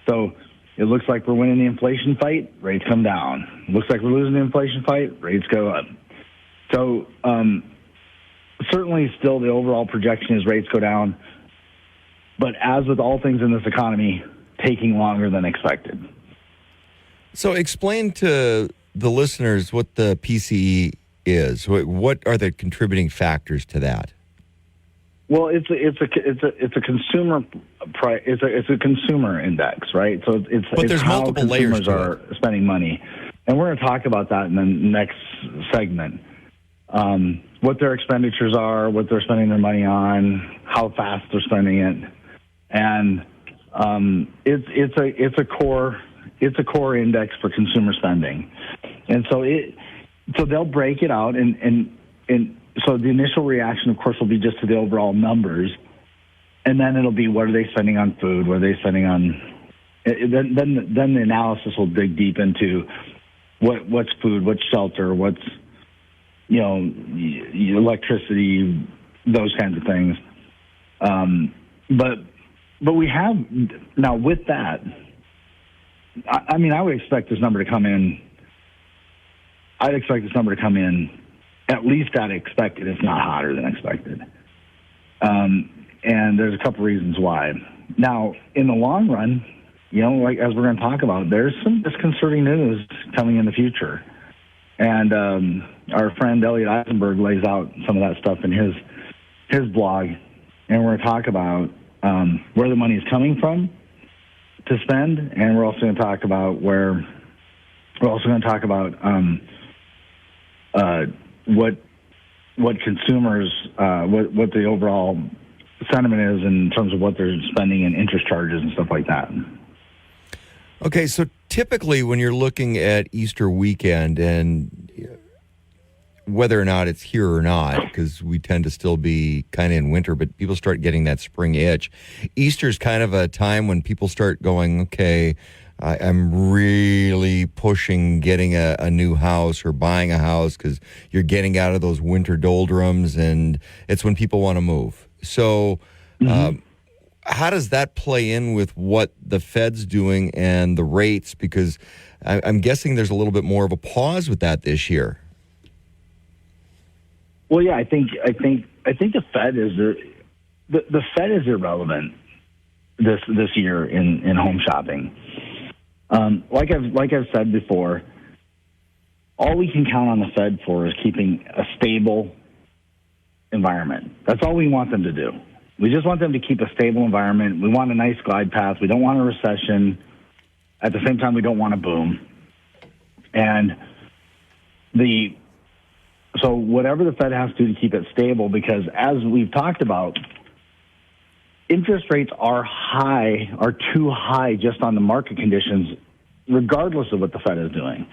So it looks like we're winning the inflation fight, rates come down. It looks like we're losing the inflation fight, rates go up. So certainly still the overall projection is rates go down. But as with all things in this economy, taking longer than expected. So explain to the listeners what the PCE is. What are the contributing factors to that? Well, it's a consumer price. It's a consumer index, right? So but there's how multiple layers consumers are spending money, and we're going to talk about that in the next segment. What their expenditures are, what they're spending their money on, how fast they're spending it, and it's a core index for consumer spending, and so they'll break it out and so the initial reaction, of course, will be just to the overall numbers, and then it'll be what are they spending on food, what are they spending on then the analysis will dig deep into what's food, what's shelter, what's electricity, those kinds of things. But we have now with that. I mean, I would expect this number to come in. I'd expect this number to come in at least at expected, if not hotter than expected. And there's a couple reasons why. Now, in the long run, like as we're going to talk about, there's some disconcerting news coming in the future. And our friend Elliot Eisenberg lays out some of that stuff in his blog. And we're going to talk about where the money is coming from to spend, and we're also going to talk about what consumers, what the overall sentiment is in terms of what they're spending in interest charges and stuff like that. Okay, so typically when you're looking at Easter weekend, and whether or not it's here or not, because we tend to still be kind of in winter, but people start getting that spring itch. Easter's kind of a time when people start going, okay, I'm really pushing getting a new house or buying a house because you're getting out of those winter doldrums, and it's when people want to move. So how does that play in with what the Fed's doing and the rates? Because I'm guessing there's a little bit more of a pause with that this year. Well, yeah, I think the Fed is the Fed is irrelevant this year in home shopping. Like I've said before, all we can count on the Fed for is keeping a stable environment. That's all we want them to do. We just want them to keep a stable environment. We want a nice glide path. We don't want a recession. At the same time, we don't want a boom. And so whatever the Fed has to do to keep it stable, because as we've talked about, interest rates are too high just on the market conditions, regardless of what the Fed is doing.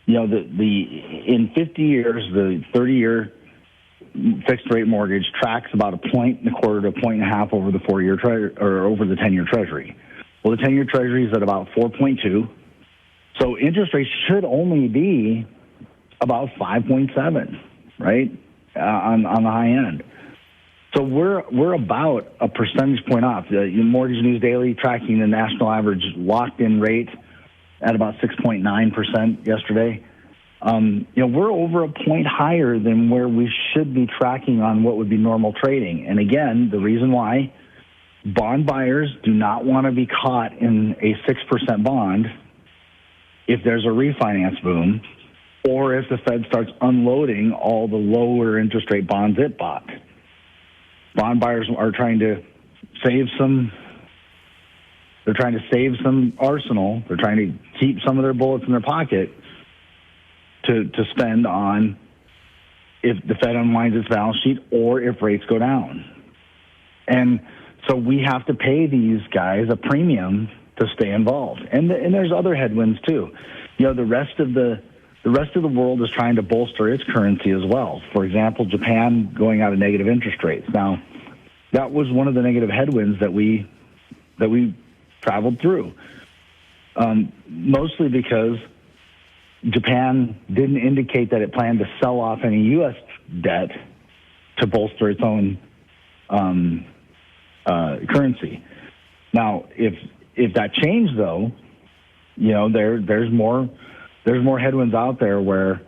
In 50 years, the 30-year fixed rate mortgage tracks about 1.25 to 1.5 over the 4-year or over the 10-year Treasury. Well, the 10-year Treasury is at about 4.2, so interest rates should only be about 5.7, right, on the high end. So we're about a percentage point off. The Mortgage News Daily tracking the national average locked-in rate at about 6.9% yesterday. We're over a point higher than where we should be tracking on what would be normal trading. And again, the reason why bond buyers do not want to be caught in a 6% bond if there's a refinance boom, or if the Fed starts unloading all the lower interest rate bonds it bought. Bond buyers are trying to save some. They're trying to save some arsenal. They're trying to keep some of their bullets in their pocket to spend on if the Fed unwinds its balance sheet or if rates go down. And so we have to pay these guys a premium to stay involved. And there's other headwinds too. The rest of the world is trying to bolster its currency as well. For example, Japan going out of negative interest rates. Now, that was one of the negative headwinds that we traveled through, mostly because Japan didn't indicate that it planned to sell off any U.S. debt to bolster its own currency. Now, if that changed, though, there's more headwinds out there where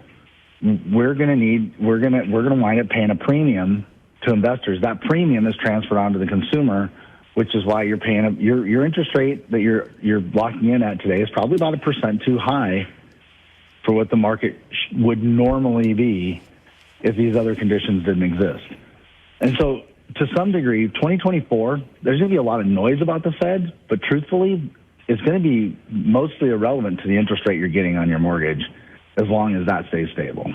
we're going to wind up paying a premium to investors. That premium is transferred onto the consumer, which is why you're paying your interest rate that you're locking in at today is probably about 1% too high for what the market would normally be if these other conditions didn't exist. And so, to some degree, 2024, there's going to be a lot of noise about the Fed, but truthfully, it's going to be mostly irrelevant to the interest rate you're getting on your mortgage as long as that stays stable.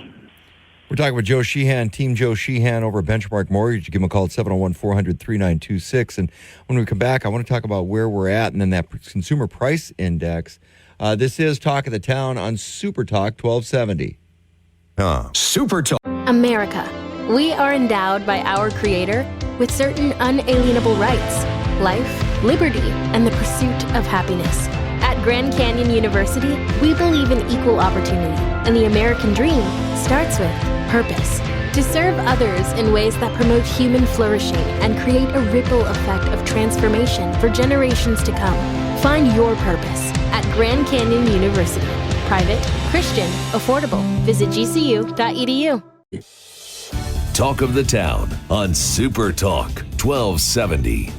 We're talking with Joe Sheehan, Team Joe Sheehan over at Benchmark Mortgage. Give him a call at 701-400-3926. And when we come back, I want to talk about where we're at and then that consumer price index. This is Talk of the Town on Super Talk 1270. Super Talk. America. We are endowed by our Creator with certain unalienable rights: life, liberty, and the pursuit of happiness. Grand Canyon University, we believe in equal opportunity, and the American dream starts with purpose. To serve others in ways that promote human flourishing and create a ripple effect of transformation for generations to come. Find your purpose at Grand Canyon University. Private, Christian, affordable. Visit gcu.edu. Talk of the Town on Super Talk 1270.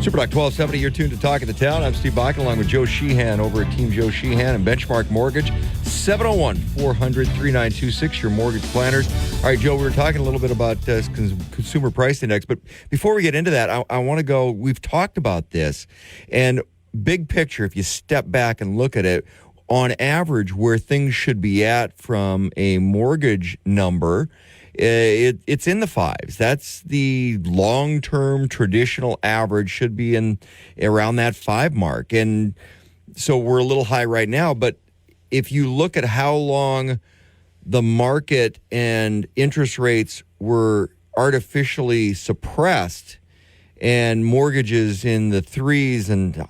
Super Talk 1270, you're tuned to Talk of the Town. I'm Steve Bach, along with Joe Sheehan over at Team Joe Sheehan and Benchmark Mortgage. 701-400-3926, your mortgage planners. All right, Joe, we were talking a little bit about consumer price index, but before we get into that, I want to go, we've talked about this, and big picture, if you step back and look at it, on average, where things should be at from a mortgage number, it's in the fives. That's the long-term traditional average, should be in around that 5 mark. And so we're a little high right now, but if you look at how long the market and interest rates were artificially suppressed and mortgages in the 3s and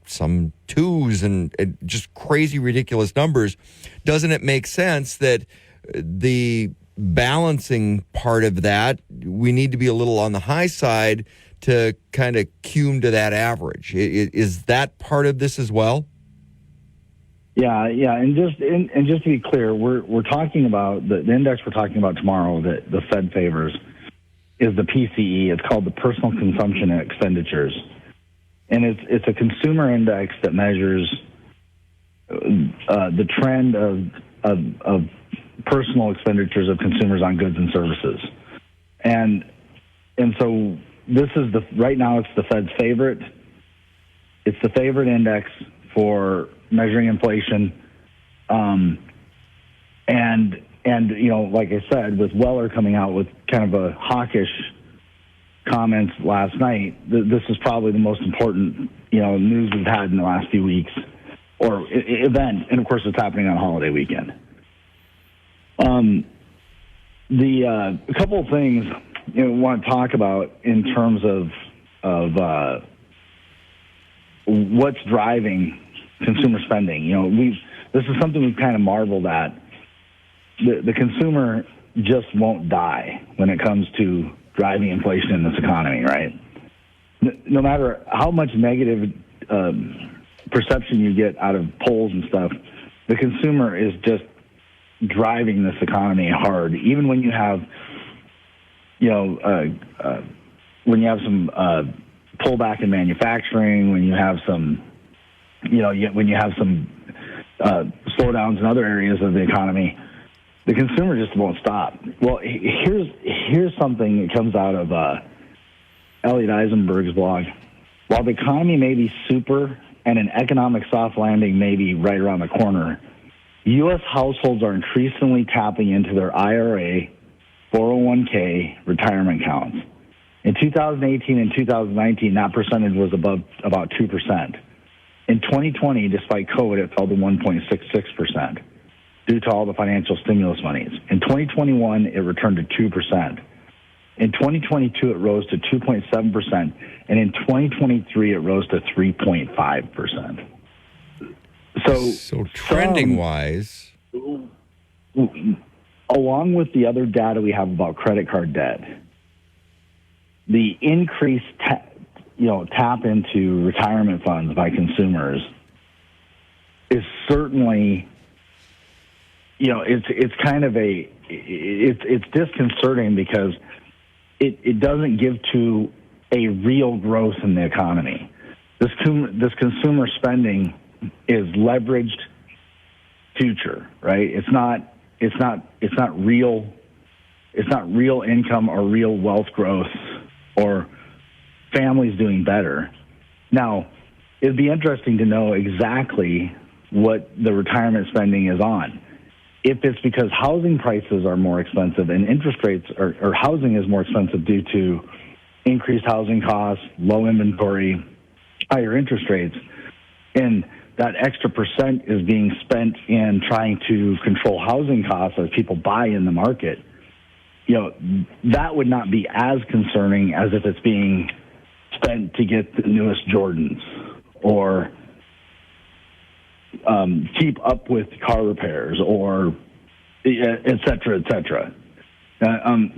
some 2s and just crazy, ridiculous numbers, doesn't it make sense that the balancing part of that, we need to be a little on the high side to kind of cume to that average? Is that part of this as well? Yeah, and just to be clear, we're talking about the index we're talking about tomorrow that the Fed favors is the PCE. It's called the Personal Consumption Expenditures, and it's a consumer index that measures the trend of personal expenditures of consumers on goods and services, and so this is right now it's the Fed's favorite. It's the favorite index for measuring inflation, and like I said, with Weller coming out with kind of a hawkish comments last night, this is probably the most important news we've had in the last few weeks or event, and of course it's happening on holiday weekend. A couple of things we want to talk about in terms of what's driving consumer spending. This is something we've kind of marveled at. The consumer just won't die when it comes to driving inflation in this economy, right? No matter how much negative perception you get out of polls and stuff, the consumer is just driving this economy hard. Even when you have, some pullback in manufacturing, when you have some, when you have some slowdowns in other areas of the economy, the consumer just won't stop. Well, here's something that comes out of Elliot Eisenberg's blog. While the economy may be super and an economic soft landing may be right around the corner, U.S. households are increasingly tapping into their IRA, 401k retirement accounts. In 2018 and 2019, that percentage was about 2%. In 2020, despite COVID, it fell to 1.66% due to all the financial stimulus monies. In 2021, it returned to 2%. In 2022, it rose to 2.7%, and in 2023, it rose to 3.5%. So trending-wise, along with the other data we have about credit card debt, the increased tap into retirement funds by consumers is certainly, it's kind of it's disconcerting because it doesn't give to a real growth in the economy. This consumer spending is leveraged future, right? It's not real income or real wealth growth or families doing better. Now, it'd be interesting to know exactly what the retirement spending is on. If it's because housing prices are more expensive and interest rates or housing is more expensive due to increased housing costs, low inventory, higher interest rates, and that extra percent is being spent in trying to control housing costs as people buy in the market, that would not be as concerning as if it's being spent to get the newest Jordans or, keep up with car repairs or et cetera, et cetera.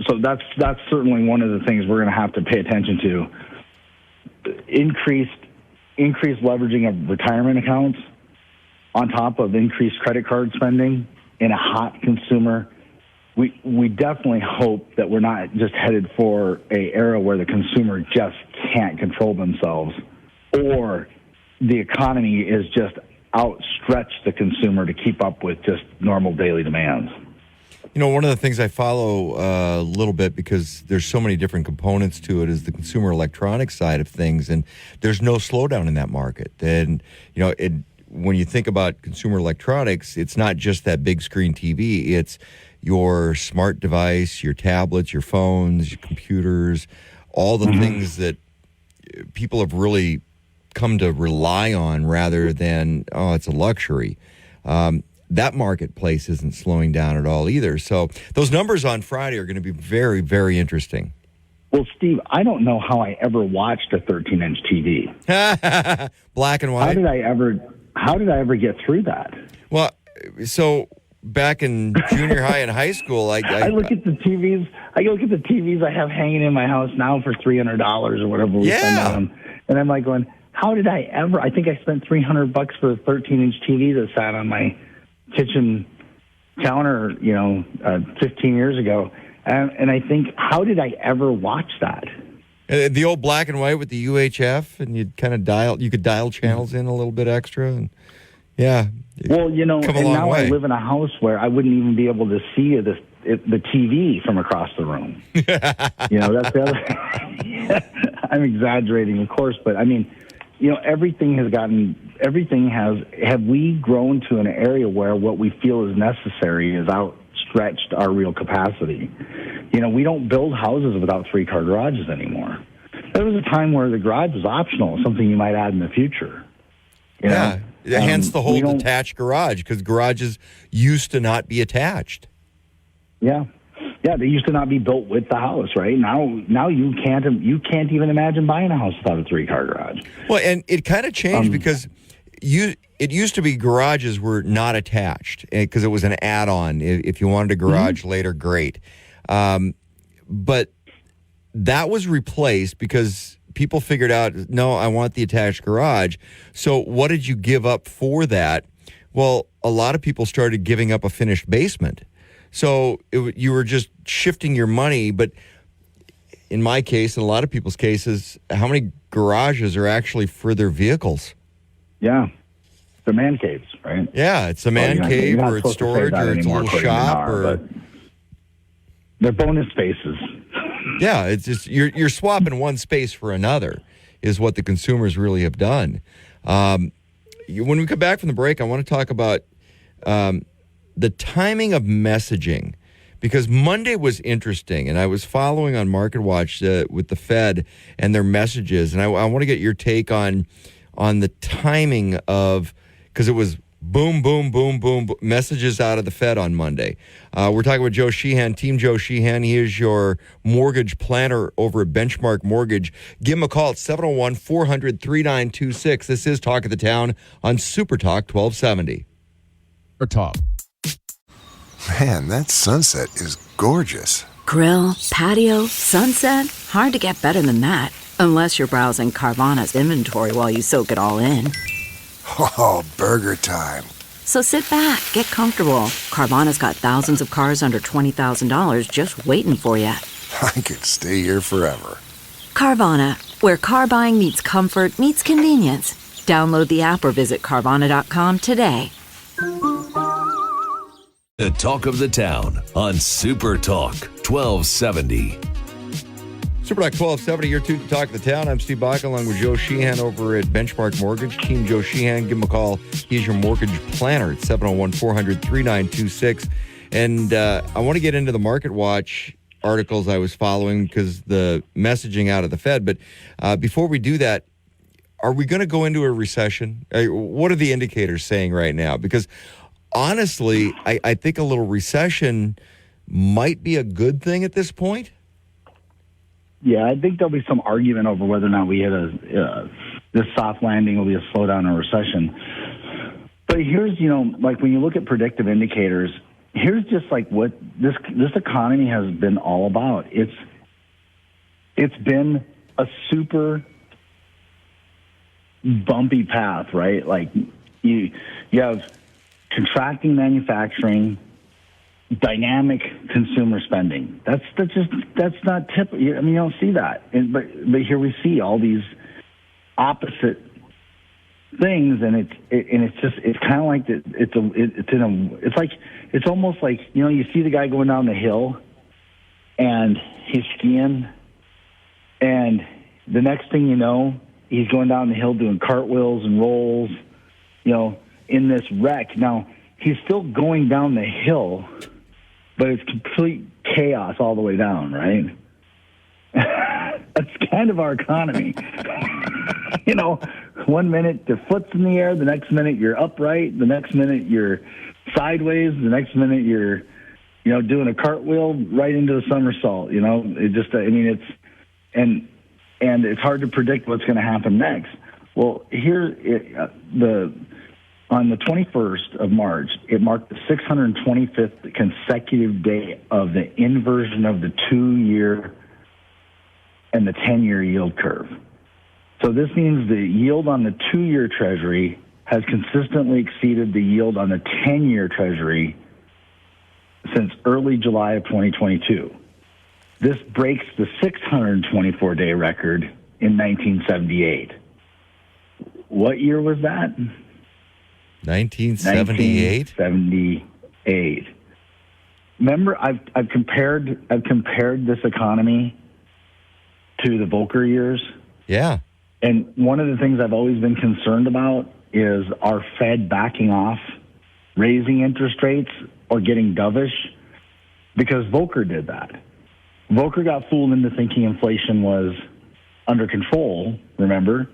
So that's certainly one of the things we're going to have to pay attention to. Increased leveraging of retirement accounts on top of increased credit card spending in a hot consumer. We definitely hope that we're not just headed for a era where the consumer just can't control themselves, or the economy is just outstretched the consumer to keep up with just normal daily demands. You know, one of the things I follow a little bit, because there's so many different components to it, is the consumer electronics side of things, and there's no slowdown in that market. And, you know, when you think about consumer electronics, it's not just that big screen TV. It's your smart device, your tablets, your phones, your computers, all the things that people have really come to rely on rather than, it's a luxury. That marketplace isn't slowing down at all either. So those numbers on Friday are going to be very, very interesting. Well, Steve, I don't know how I ever watched a 13-inch TV. Black and white. How did I ever get through that? Well, so back in junior high and high school, I look at the TVs. I look at the TVs I have hanging in my house now for $300 or whatever we spend on them, and I'm like going, how did I ever? I think I spent $300 for a 13-inch TV that sat on my kitchen counter, 15 years ago, and I think, how did I ever watch that? The old black and white with the UHF, and you'd kind of you could dial channels in a little bit extra, and yeah. Well, and now way. I live in a house where I wouldn't even be able to see the TV from across the room. That's the other. I'm exaggerating, of course, but I mean, have we grown to an area where what we feel is necessary is outstretched our real capacity? We don't build houses without 3-car garages anymore. There was a time where the garage was optional, something you might add in the future. Hence the whole detached garage, because garages used to not be attached. Yeah, they used to not be built with the house, right? Now you can't even imagine buying a house without a 3-car garage. Well, and it kind of changed because it used to be garages were not attached because it was an add-on. If you wanted a garage later, great. But that was replaced because people figured out, no, I want the attached garage. So what did you give up for that? Well, a lot of people started giving up a finished basement. So you were just shifting your money. But in my case, in a lot of people's cases, how many garages are actually for their vehicles? Yeah. They're man caves, right? Yeah, it's a man cave, or it's storage, or it's a little shop, or they're bonus spaces. Yeah, it's just you're swapping one space for another is what the consumers really have done. When we come back from the break, I want to talk about the timing of messaging, because Monday was interesting, and I was following on Market Watch with the Fed and their messages, and I want to get your take on the timing of, because it was boom, boom, boom, boom, messages out of the Fed on Monday. We're talking with Joe Sheehan, Team Joe Sheehan. He is your mortgage planner over at Benchmark Mortgage. Give him a call at 701-400-3926. This is Talk of the Town on Super Talk 1270. Or Talk. Man, that sunset is gorgeous. Grill, patio, sunset. Hard to get better than that. Unless you're browsing Carvana's inventory while you soak it all in. Oh, burger time. So sit back, get comfortable. Carvana's got thousands of cars under $20,000 just waiting for you. I could stay here forever. Carvana, where car buying meets comfort, meets convenience. Download the app or visit Carvana.com today. The Talk of the Town on Super Talk 1270. Super Talk 1270, your two to Talk of the Town. I'm Steve Bach, along with Joe Sheehan over at Benchmark Mortgage. Team Joe Sheehan, give him a call. He's your mortgage planner at 701-400-3926. And I want to get into the Market Watch articles I was following because the messaging out of the Fed. But before we do that, are we going to go into a recession? What are the indicators saying right now? Because honestly, I think a little recession might be a good thing at this point. Yeah, I think there'll be some argument over whether or not we hit this soft landing will be a slowdown or recession. But here's, like when you look at predictive indicators, here's just like what this economy has been all about. It's been a super bumpy path, right? Like you have contracting manufacturing, dynamic consumer spending. That's not typical. I mean, you don't see that. But here we see all these opposite things, and it's kind of like it's almost like you see the guy going down the hill, and he's skiing, and the next thing you know, he's going down the hill doing cartwheels and rolls, in this wreck. Now he's still going down the hill, but it's complete chaos all the way down, right? That's kind of our economy. 1 minute the foot's in the air, the next minute you're upright, the next minute you're sideways, the next minute you're, doing a cartwheel right into a somersault. And it's hard to predict what's going to happen next. Well, on the 21st of March, it marked the 625th consecutive day of the inversion of the 2-year and the 10-year yield curve. So this means the yield on the 2-year Treasury has consistently exceeded the yield on the 10-year Treasury since early July of 2022. This breaks the 624-day record in 1978. What year was that? 1978? 1978. Remember, I've compared this economy to the Volcker years. Yeah. And one of the things I've always been concerned about is our Fed backing off, raising interest rates, or getting dovish, because Volcker did that. Volcker got fooled into thinking inflation was under control, remember?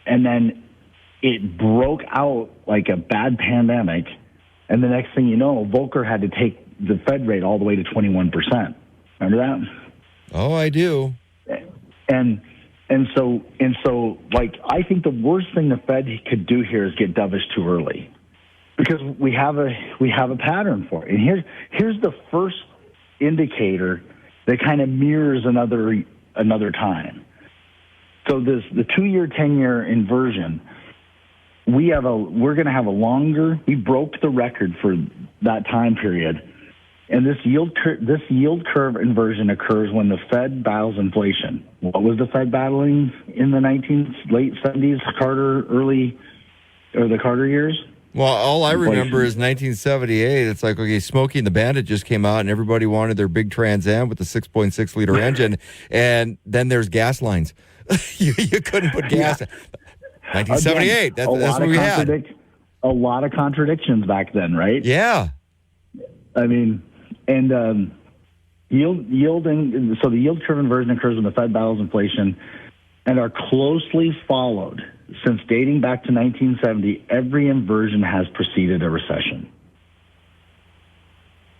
And then it broke out like a bad pandemic, and the next thing you know, Volcker had to take the Fed rate all the way to 21%. Remember that? Oh, I do. And so, like, I think the worst thing the Fed could do here is get dovish too early, because we have a pattern for it. And here's the first indicator that kind of mirrors another time. So the 2-year, 10-year inversion, we're going to have a longer. We broke the record for that time period. And this yield curve inversion occurs when the Fed battles inflation. What was the Fed battling in the late 70s, the Carter years? Well, all I remember is 1978. It's like, okay, Smokey and the Bandit just came out, and everybody wanted their big Trans Am with the 6.6 liter engine, and then there's gas lines. you couldn't put gas. Yeah. 1978. Again, that's what we had. A lot of contradictions back then, right? Yeah. I mean, and yielding. So the yield curve inversion occurs when the Fed battles inflation, and are closely followed. Since dating back to 1970, every inversion has preceded a recession.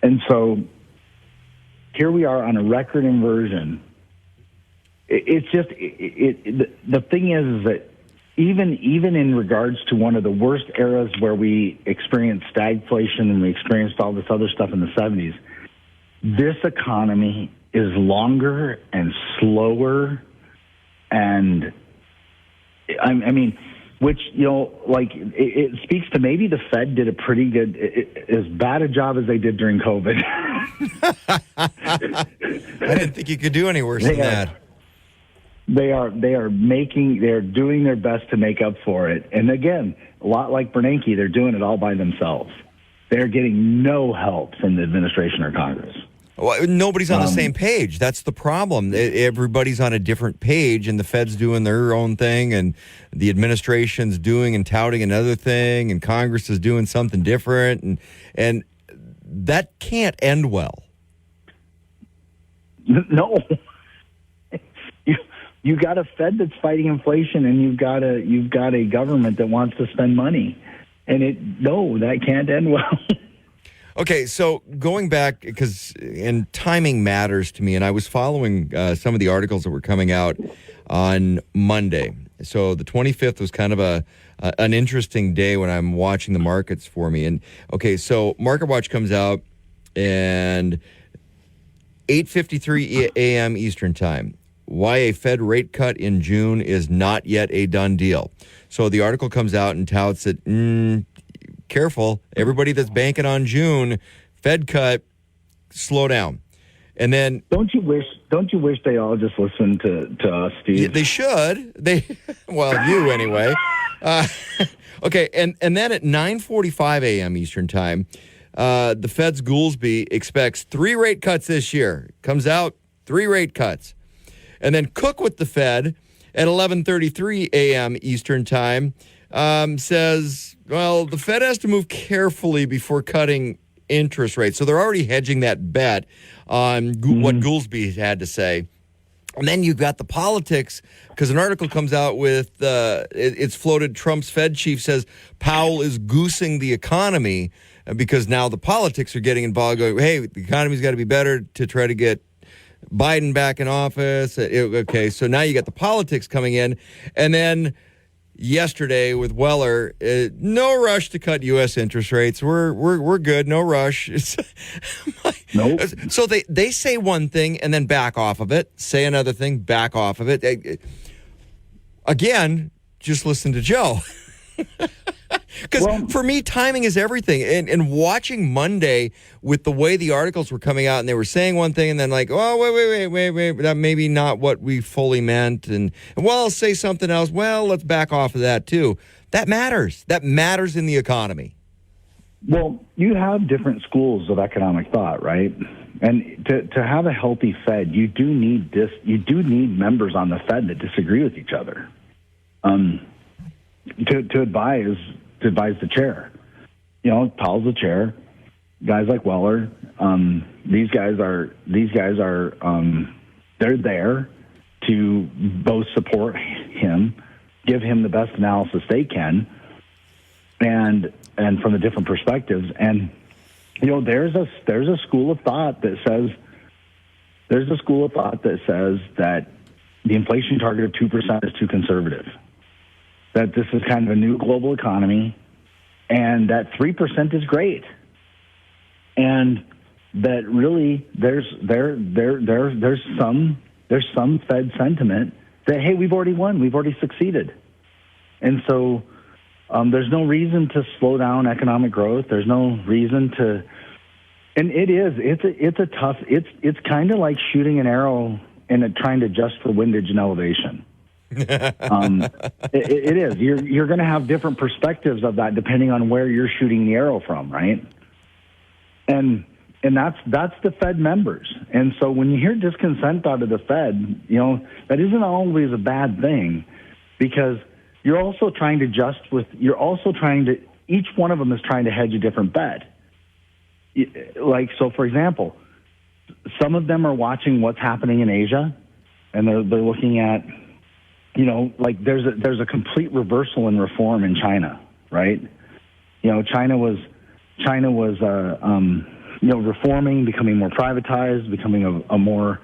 And so here we are on a record inversion. The thing is that even in regards to one of the worst eras where we experienced stagflation and we experienced all this other stuff in the 70s, this economy is longer and slower, and I mean, which, it speaks to maybe the Fed did a pretty good, as bad a job as they did during COVID. I didn't think you could do any worse than that. They are doing their best to make up for it. And again, a lot like Bernanke, they're doing it all by themselves. They're getting no help from the administration or Congress. Well, nobody's on the same page. That's the problem. Everybody's on a different page, and the Fed's doing their own thing, and the administration's doing and touting another thing, and Congress is doing something different, and that can't end well. No. You got a Fed that's fighting inflation, and you've got a government that wants to spend money, and that can't end well. Okay, so going back, and timing matters to me, and I was following some of the articles that were coming out on Monday. So the 25th was kind of an interesting day when I'm watching the markets for me. And okay, so Market Watch comes out and 8:53 a.m. Eastern Time. Why a Fed rate cut in June is not yet a done deal. So the article comes out and touts that, careful, everybody that's banking on June, Fed cut, slow down. And then don't you wish they all just listened to us, Steve? Yeah, they should. Well, you anyway. Okay, and then at 9:45 a.m. Eastern Time, the Fed's Goolsbee expects 3 rate cuts this year. Comes out 3 rate cuts. And then Cook with the Fed at 11:33 a.m. Eastern Time says, well, the Fed has to move carefully before cutting interest rates. So they're already hedging that bet on what Goolsbee had to say. And then you've got the politics, because an article comes out with, it's floated, Trump's Fed chief says Powell is goosing the economy because now the politics are getting involved, going, hey, the economy's got to be better to try to get Biden back in office. Okay, so now you got the politics coming in. And then yesterday with Weller, no rush to cut U.S. interest rates. We're good, no rush. Nope. So they say one thing and then back off of it, say another thing, back off of it. Again, just listen to Joe. Because for me, timing is everything. And watching Monday with the way the articles were coming out and they were saying one thing and then like, oh, wait, that may be not what we fully meant. And well, I'll say something else. Well, let's back off of that too. That matters. That matters in the economy. Well, you have different schools of economic thought, right? And to have a healthy Fed, you do need members on the Fed that disagree with each other. To advise the chair. You know, Powell's the chair. Guys like Weller, these guys are they're there to both support him, give him the best analysis they can, and from the different perspectives. And you know, there's a school of thought that says that the inflation target of 2% is too conservative. That this is kind of a new global economy, and that 3% is great, and that really there's some Fed sentiment that, hey, we've already won, we've already succeeded, and so there's no reason to slow down economic growth. There's no reason to, and it's kind of like shooting an arrow and trying to adjust for windage and elevation. It is. You're going to have different perspectives of that depending on where you're shooting the arrow from, right? And that's the Fed members. And so when you hear discontent out of the Fed, you know, that isn't always a bad thing, because you're also trying to each one of them is trying to hedge a different bet. Like, so for example, some of them are watching what's happening in Asia, and they're looking at, you know, like there's a complete reversal in reform in China, right? You know, China was reforming, becoming more privatized, becoming a more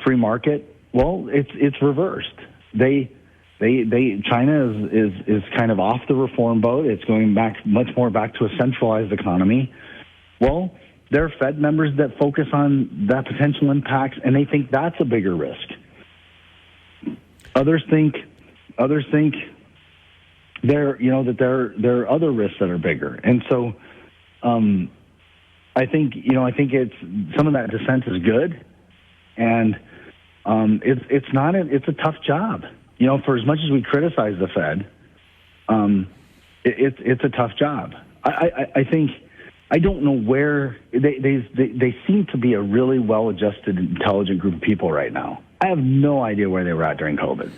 free market. Well, it's reversed. China is kind of off the reform boat. It's going much more back to a centralized economy. Well, there are Fed members that focus on that potential impacts, and they think that's a bigger risk. Others think there are other risks that are bigger, and so I think it's some of that dissent is good, and it's a tough job. You know, for as much as we criticize the Fed, it's a tough job. I think I don't know where they seem to be a really well-adjusted, intelligent group of people right now. I have no idea where they were at during COVID.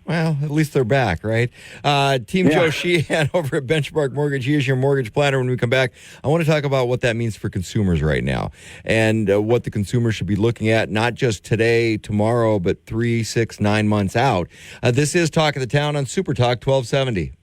Well, at least they're back, right? Joe Sheehan over at Benchmark Mortgage. He is your mortgage planner. When we come back, I want to talk about what that means for consumers right now, and what the consumer should be looking at, not just today, tomorrow, but 3, 6, 9 months out. This is Talk of the Town on Super Talk 1270.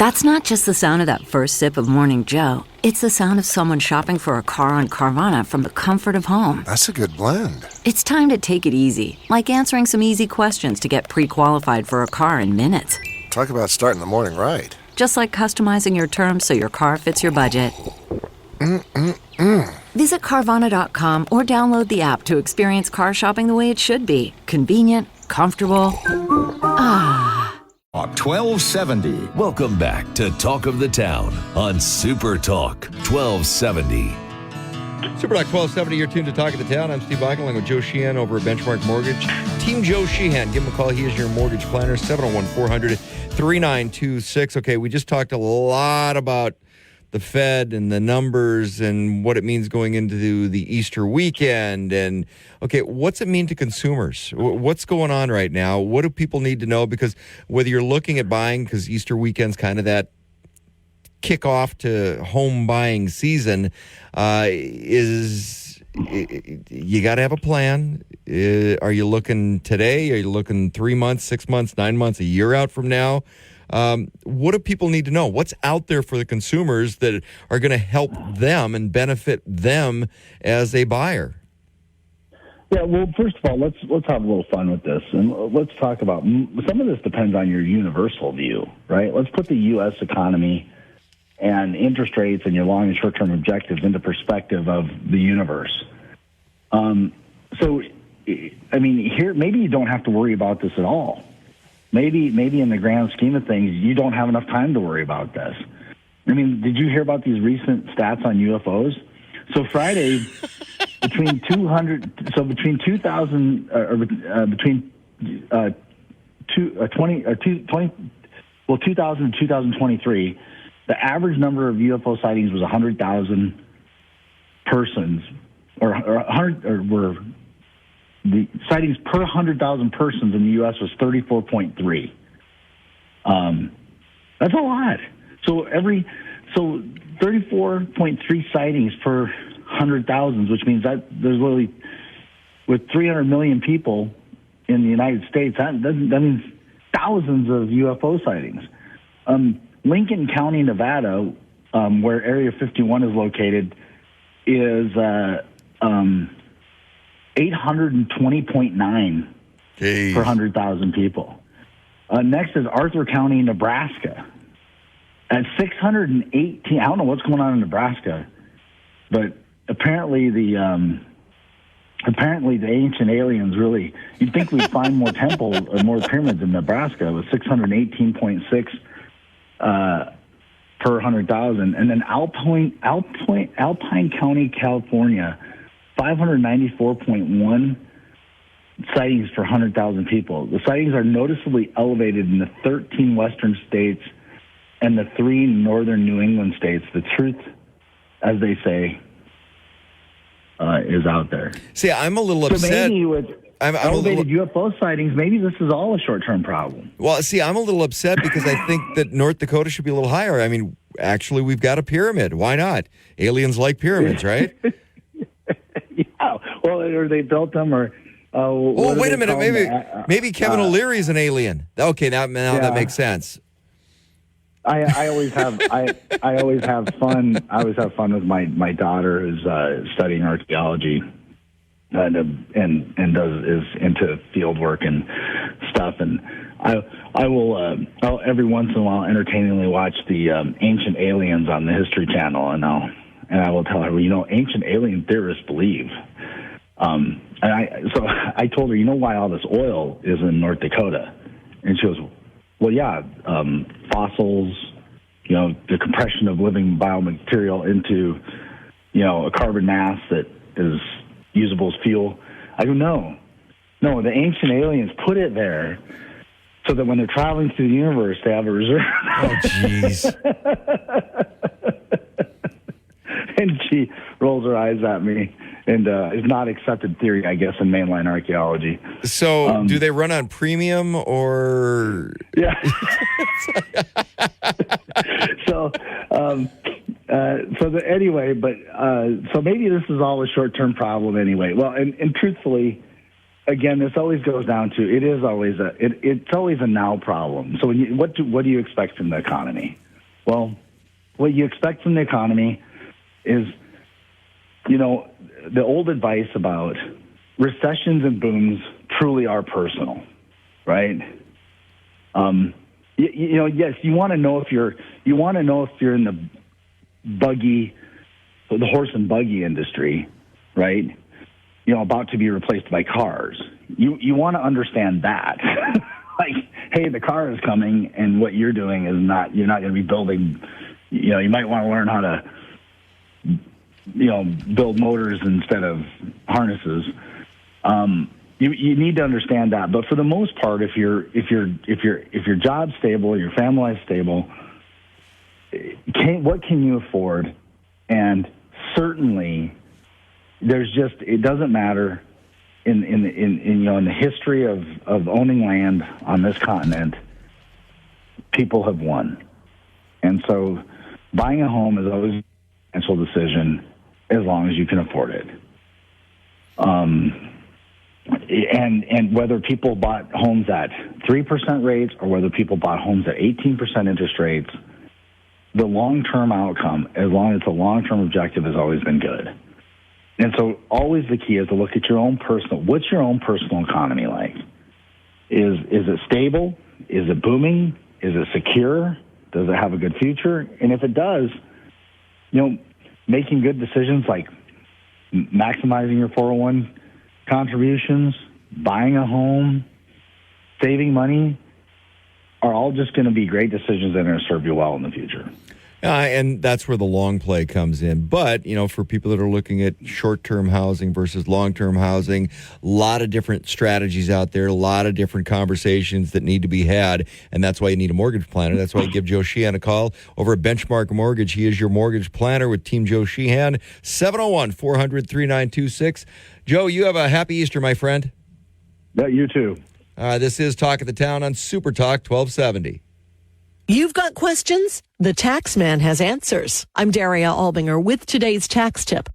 That's not just the sound of that first sip of Morning Joe. It's the sound of someone shopping for a car on Carvana from the comfort of home. That's a good blend. It's time to take it easy, like answering some easy questions to get pre-qualified for a car in minutes. Talk about starting the morning right. Just like customizing your terms so your car fits your budget. Visit Carvana.com or download the app to experience car shopping the way it should be. Convenient, comfortable. 1270. Welcome back to Talk of the Town on Super Talk 1270. Super Talk 1270, you're tuned to Talk of the Town. I'm Steve Bachman along with Joe Sheehan over at Benchmark Mortgage. Team Joe Sheehan, give him a call. He is your mortgage planner, 701-400-3926. Okay, we just talked a lot about the Fed and the numbers and what it means going into the Easter weekend. And, okay, what's it mean to consumers? What's going on right now? What do people need to know? Because whether you're looking at buying, because Easter weekend's kind of that kickoff to home buying season, you got to have a plan. Are you looking today? Are you looking 3 months, 6 months, 9 months, a year out from now? What do people need to know? What's out there for the consumers that are going to help them and benefit them as a buyer? Yeah, well, first of all, let's have a little fun with this, and let's talk about some of this depends on your universal view, right? Let's put the U.S. economy and interest rates and your long and short-term objectives into perspective of the universe. So, I mean, here maybe you don't have to worry about this at all. Maybe in the grand scheme of things, you don't have enough time to worry about this. I mean, did you hear about these recent stats on UFOs? So Friday, between 2000 and 2023, the average number of UFO sightings was 100,000 persons, the sightings per 100,000 persons in the U.S. was 34.3. That's a lot. So 34.3 sightings per 100,000, which means that there's literally, with 300 million people in the United States, that means thousands of UFO sightings. Lincoln County, Nevada, where Area 51 is located, is 820.9 per 100,000 people. Next is Arthur County, Nebraska, at 618. I don't know what's going on in Nebraska, but apparently the ancient aliens really. You'd think we'd find more temples or more pyramids in Nebraska with 618.6 per 100,000, and then Alpine County, California, 594.1 sightings per 100,000 people. The sightings are noticeably elevated in the 13 western states and the 3 northern New England states. The truth, as they say, is out there. See, I'm a little upset. So maybe with elevated UFO sightings, maybe this is all a short-term problem. Well, see, I'm a little upset because I think that North Dakota should be a little higher. I mean, actually, we've got a pyramid. Why not? Aliens like pyramids, right? Yeah. Well, or they built them, or wait a minute. Maybe Kevin O'Leary's an alien. Okay, now that makes sense. I always have I always have fun. I always have fun with my daughter who's studying archaeology and is into field work and stuff. And I will I'll every once in a while entertainingly watch the Ancient Aliens on the History Channel, and I will tell her, ancient alien theorists believe. And I told her, why all this oil is in North Dakota? And she goes, well, yeah, fossils, the compression of living biomaterial into, a carbon mass that is usable as fuel. I go, no, the ancient aliens put it there so that when they're traveling through the universe, they have a reserve. Oh, jeez. And she rolls her eyes at me, and is not accepted theory, I guess, in mainline archaeology. So, do they run on premium or? Yeah. So maybe this is all a short-term problem anyway. Well, and truthfully, again, this always goes down to it's always a now problem. So what do you expect from the economy? Well, what you expect from the economy is, the old advice about recessions and booms truly are personal, right? Yes, you want to know if you're in the horse and buggy industry, right? About to be replaced by cars. You want to understand that. Like, hey, the car is coming, and what you're doing is not. You're not going to be building. You might want to learn how to, build motors instead of harnesses. You need to understand that. But for the most part, if your job's stable, your family life's stable, what can you afford? And certainly, it doesn't matter in the history of owning land on this continent, people have won. And so buying a home is always a financial decision as long as you can afford it. And whether people bought homes at 3% rates or whether people bought homes at 18% interest rates, the long-term outcome, as long as the long-term objective, has always been good. And so always the key is to look at what's your own personal economy like? Is it stable? Is it booming? Is it secure? Does it have a good future? And if it does, making good decisions like maximizing your 401 contributions, buying a home, saving money, are all just going to be great decisions that are going to serve you well in the future. And that's where the long play comes in. But, for people that are looking at short-term housing versus long-term housing, a lot of different strategies out there, a lot of different conversations that need to be had. And that's why you need a mortgage planner. That's why you give Joe Sheehan a call over at Benchmark Mortgage. He is your mortgage planner with Team Joe Sheehan, 701-400-3926. Joe, you have a happy Easter, my friend. Yeah, you too. This is Talk of the Town on Super Talk 1270. You've got questions? The Taxman has answers. I'm Daria Albinger with today's tax tip.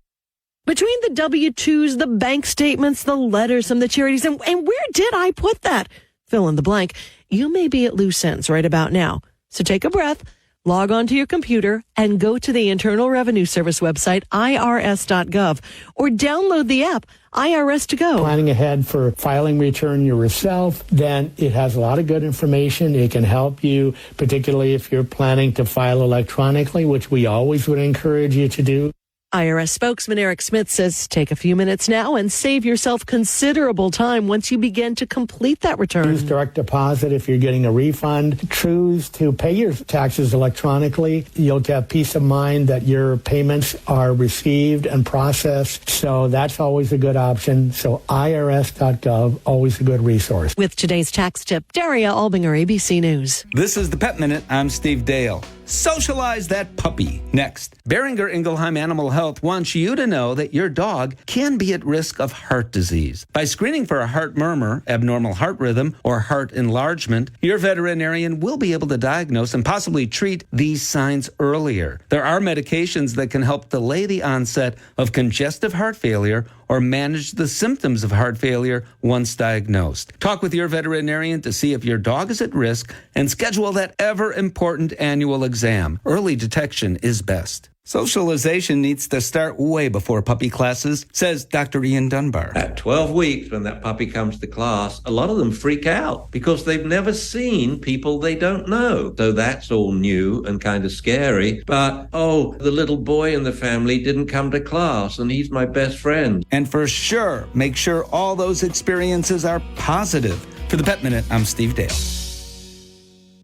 Between the W-2s, the bank statements, the letters from the charities, and where did I put that? Fill in the blank. You may be at loose ends right about now. So take a breath, log onto your computer, and go to the Internal Revenue Service website, irs.gov, or download the app, IRS to Go. Planning ahead for filing return yourself, then it has a lot of good information. It can help you, particularly if you're planning to file electronically, which we always would encourage you to do. IRS spokesman Eric Smith says take a few minutes now and save yourself considerable time once you begin to complete that return. Use direct deposit if you're getting a refund. Choose to pay your taxes electronically. You'll have peace of mind that your payments are received and processed. So that's always a good option. So irs.gov, always a good resource. With today's tax tip, Daria Albinger, ABC News. This is the Pet Minute. I'm Steve Dale. Socialize that puppy. Next, Beringer Ingelheim Animal Health wants you to know that your dog can be at risk of heart disease. By screening for a heart murmur, abnormal heart rhythm, or heart enlargement, your veterinarian will be able to diagnose and possibly treat these signs earlier. There are medications that can help delay the onset of congestive heart failure or manage the symptoms of heart failure once diagnosed. Talk with your veterinarian to see if your dog is at risk and schedule that ever-important annual exam. Early detection is best. Socialization needs to start way before puppy classes, says Dr. Ian Dunbar. At 12 weeks, when that puppy comes to class, a lot of them freak out because they've never seen people they don't know. So that's all new and kind of scary. But, the little boy in the family didn't come to class and he's my best friend. And for sure, make sure all those experiences are positive. For the Pet Minute, I'm Steve Dale.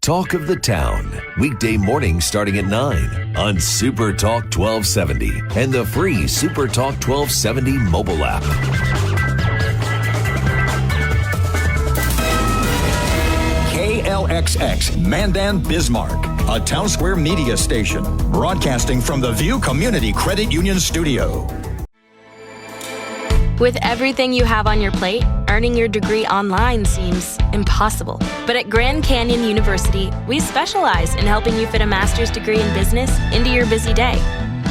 Talk of the Town, weekday mornings starting at 9 on Super Talk 1270 and the free Super Talk 1270 mobile app. KLXX Mandan Bismarck, a Town Square media station, broadcasting from the View Community Credit Union studio. With everything you have on your plate, earning your degree online seems impossible. But at Grand Canyon University, we specialize in helping you fit a master's degree in business into your busy day.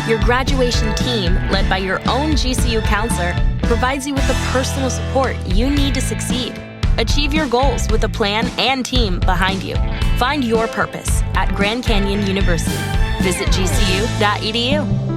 Your graduation team, led by your own GCU counselor, provides you with the personal support you need to succeed. Achieve your goals with a plan and team behind you. Find your purpose at Grand Canyon University. Visit gcu.edu.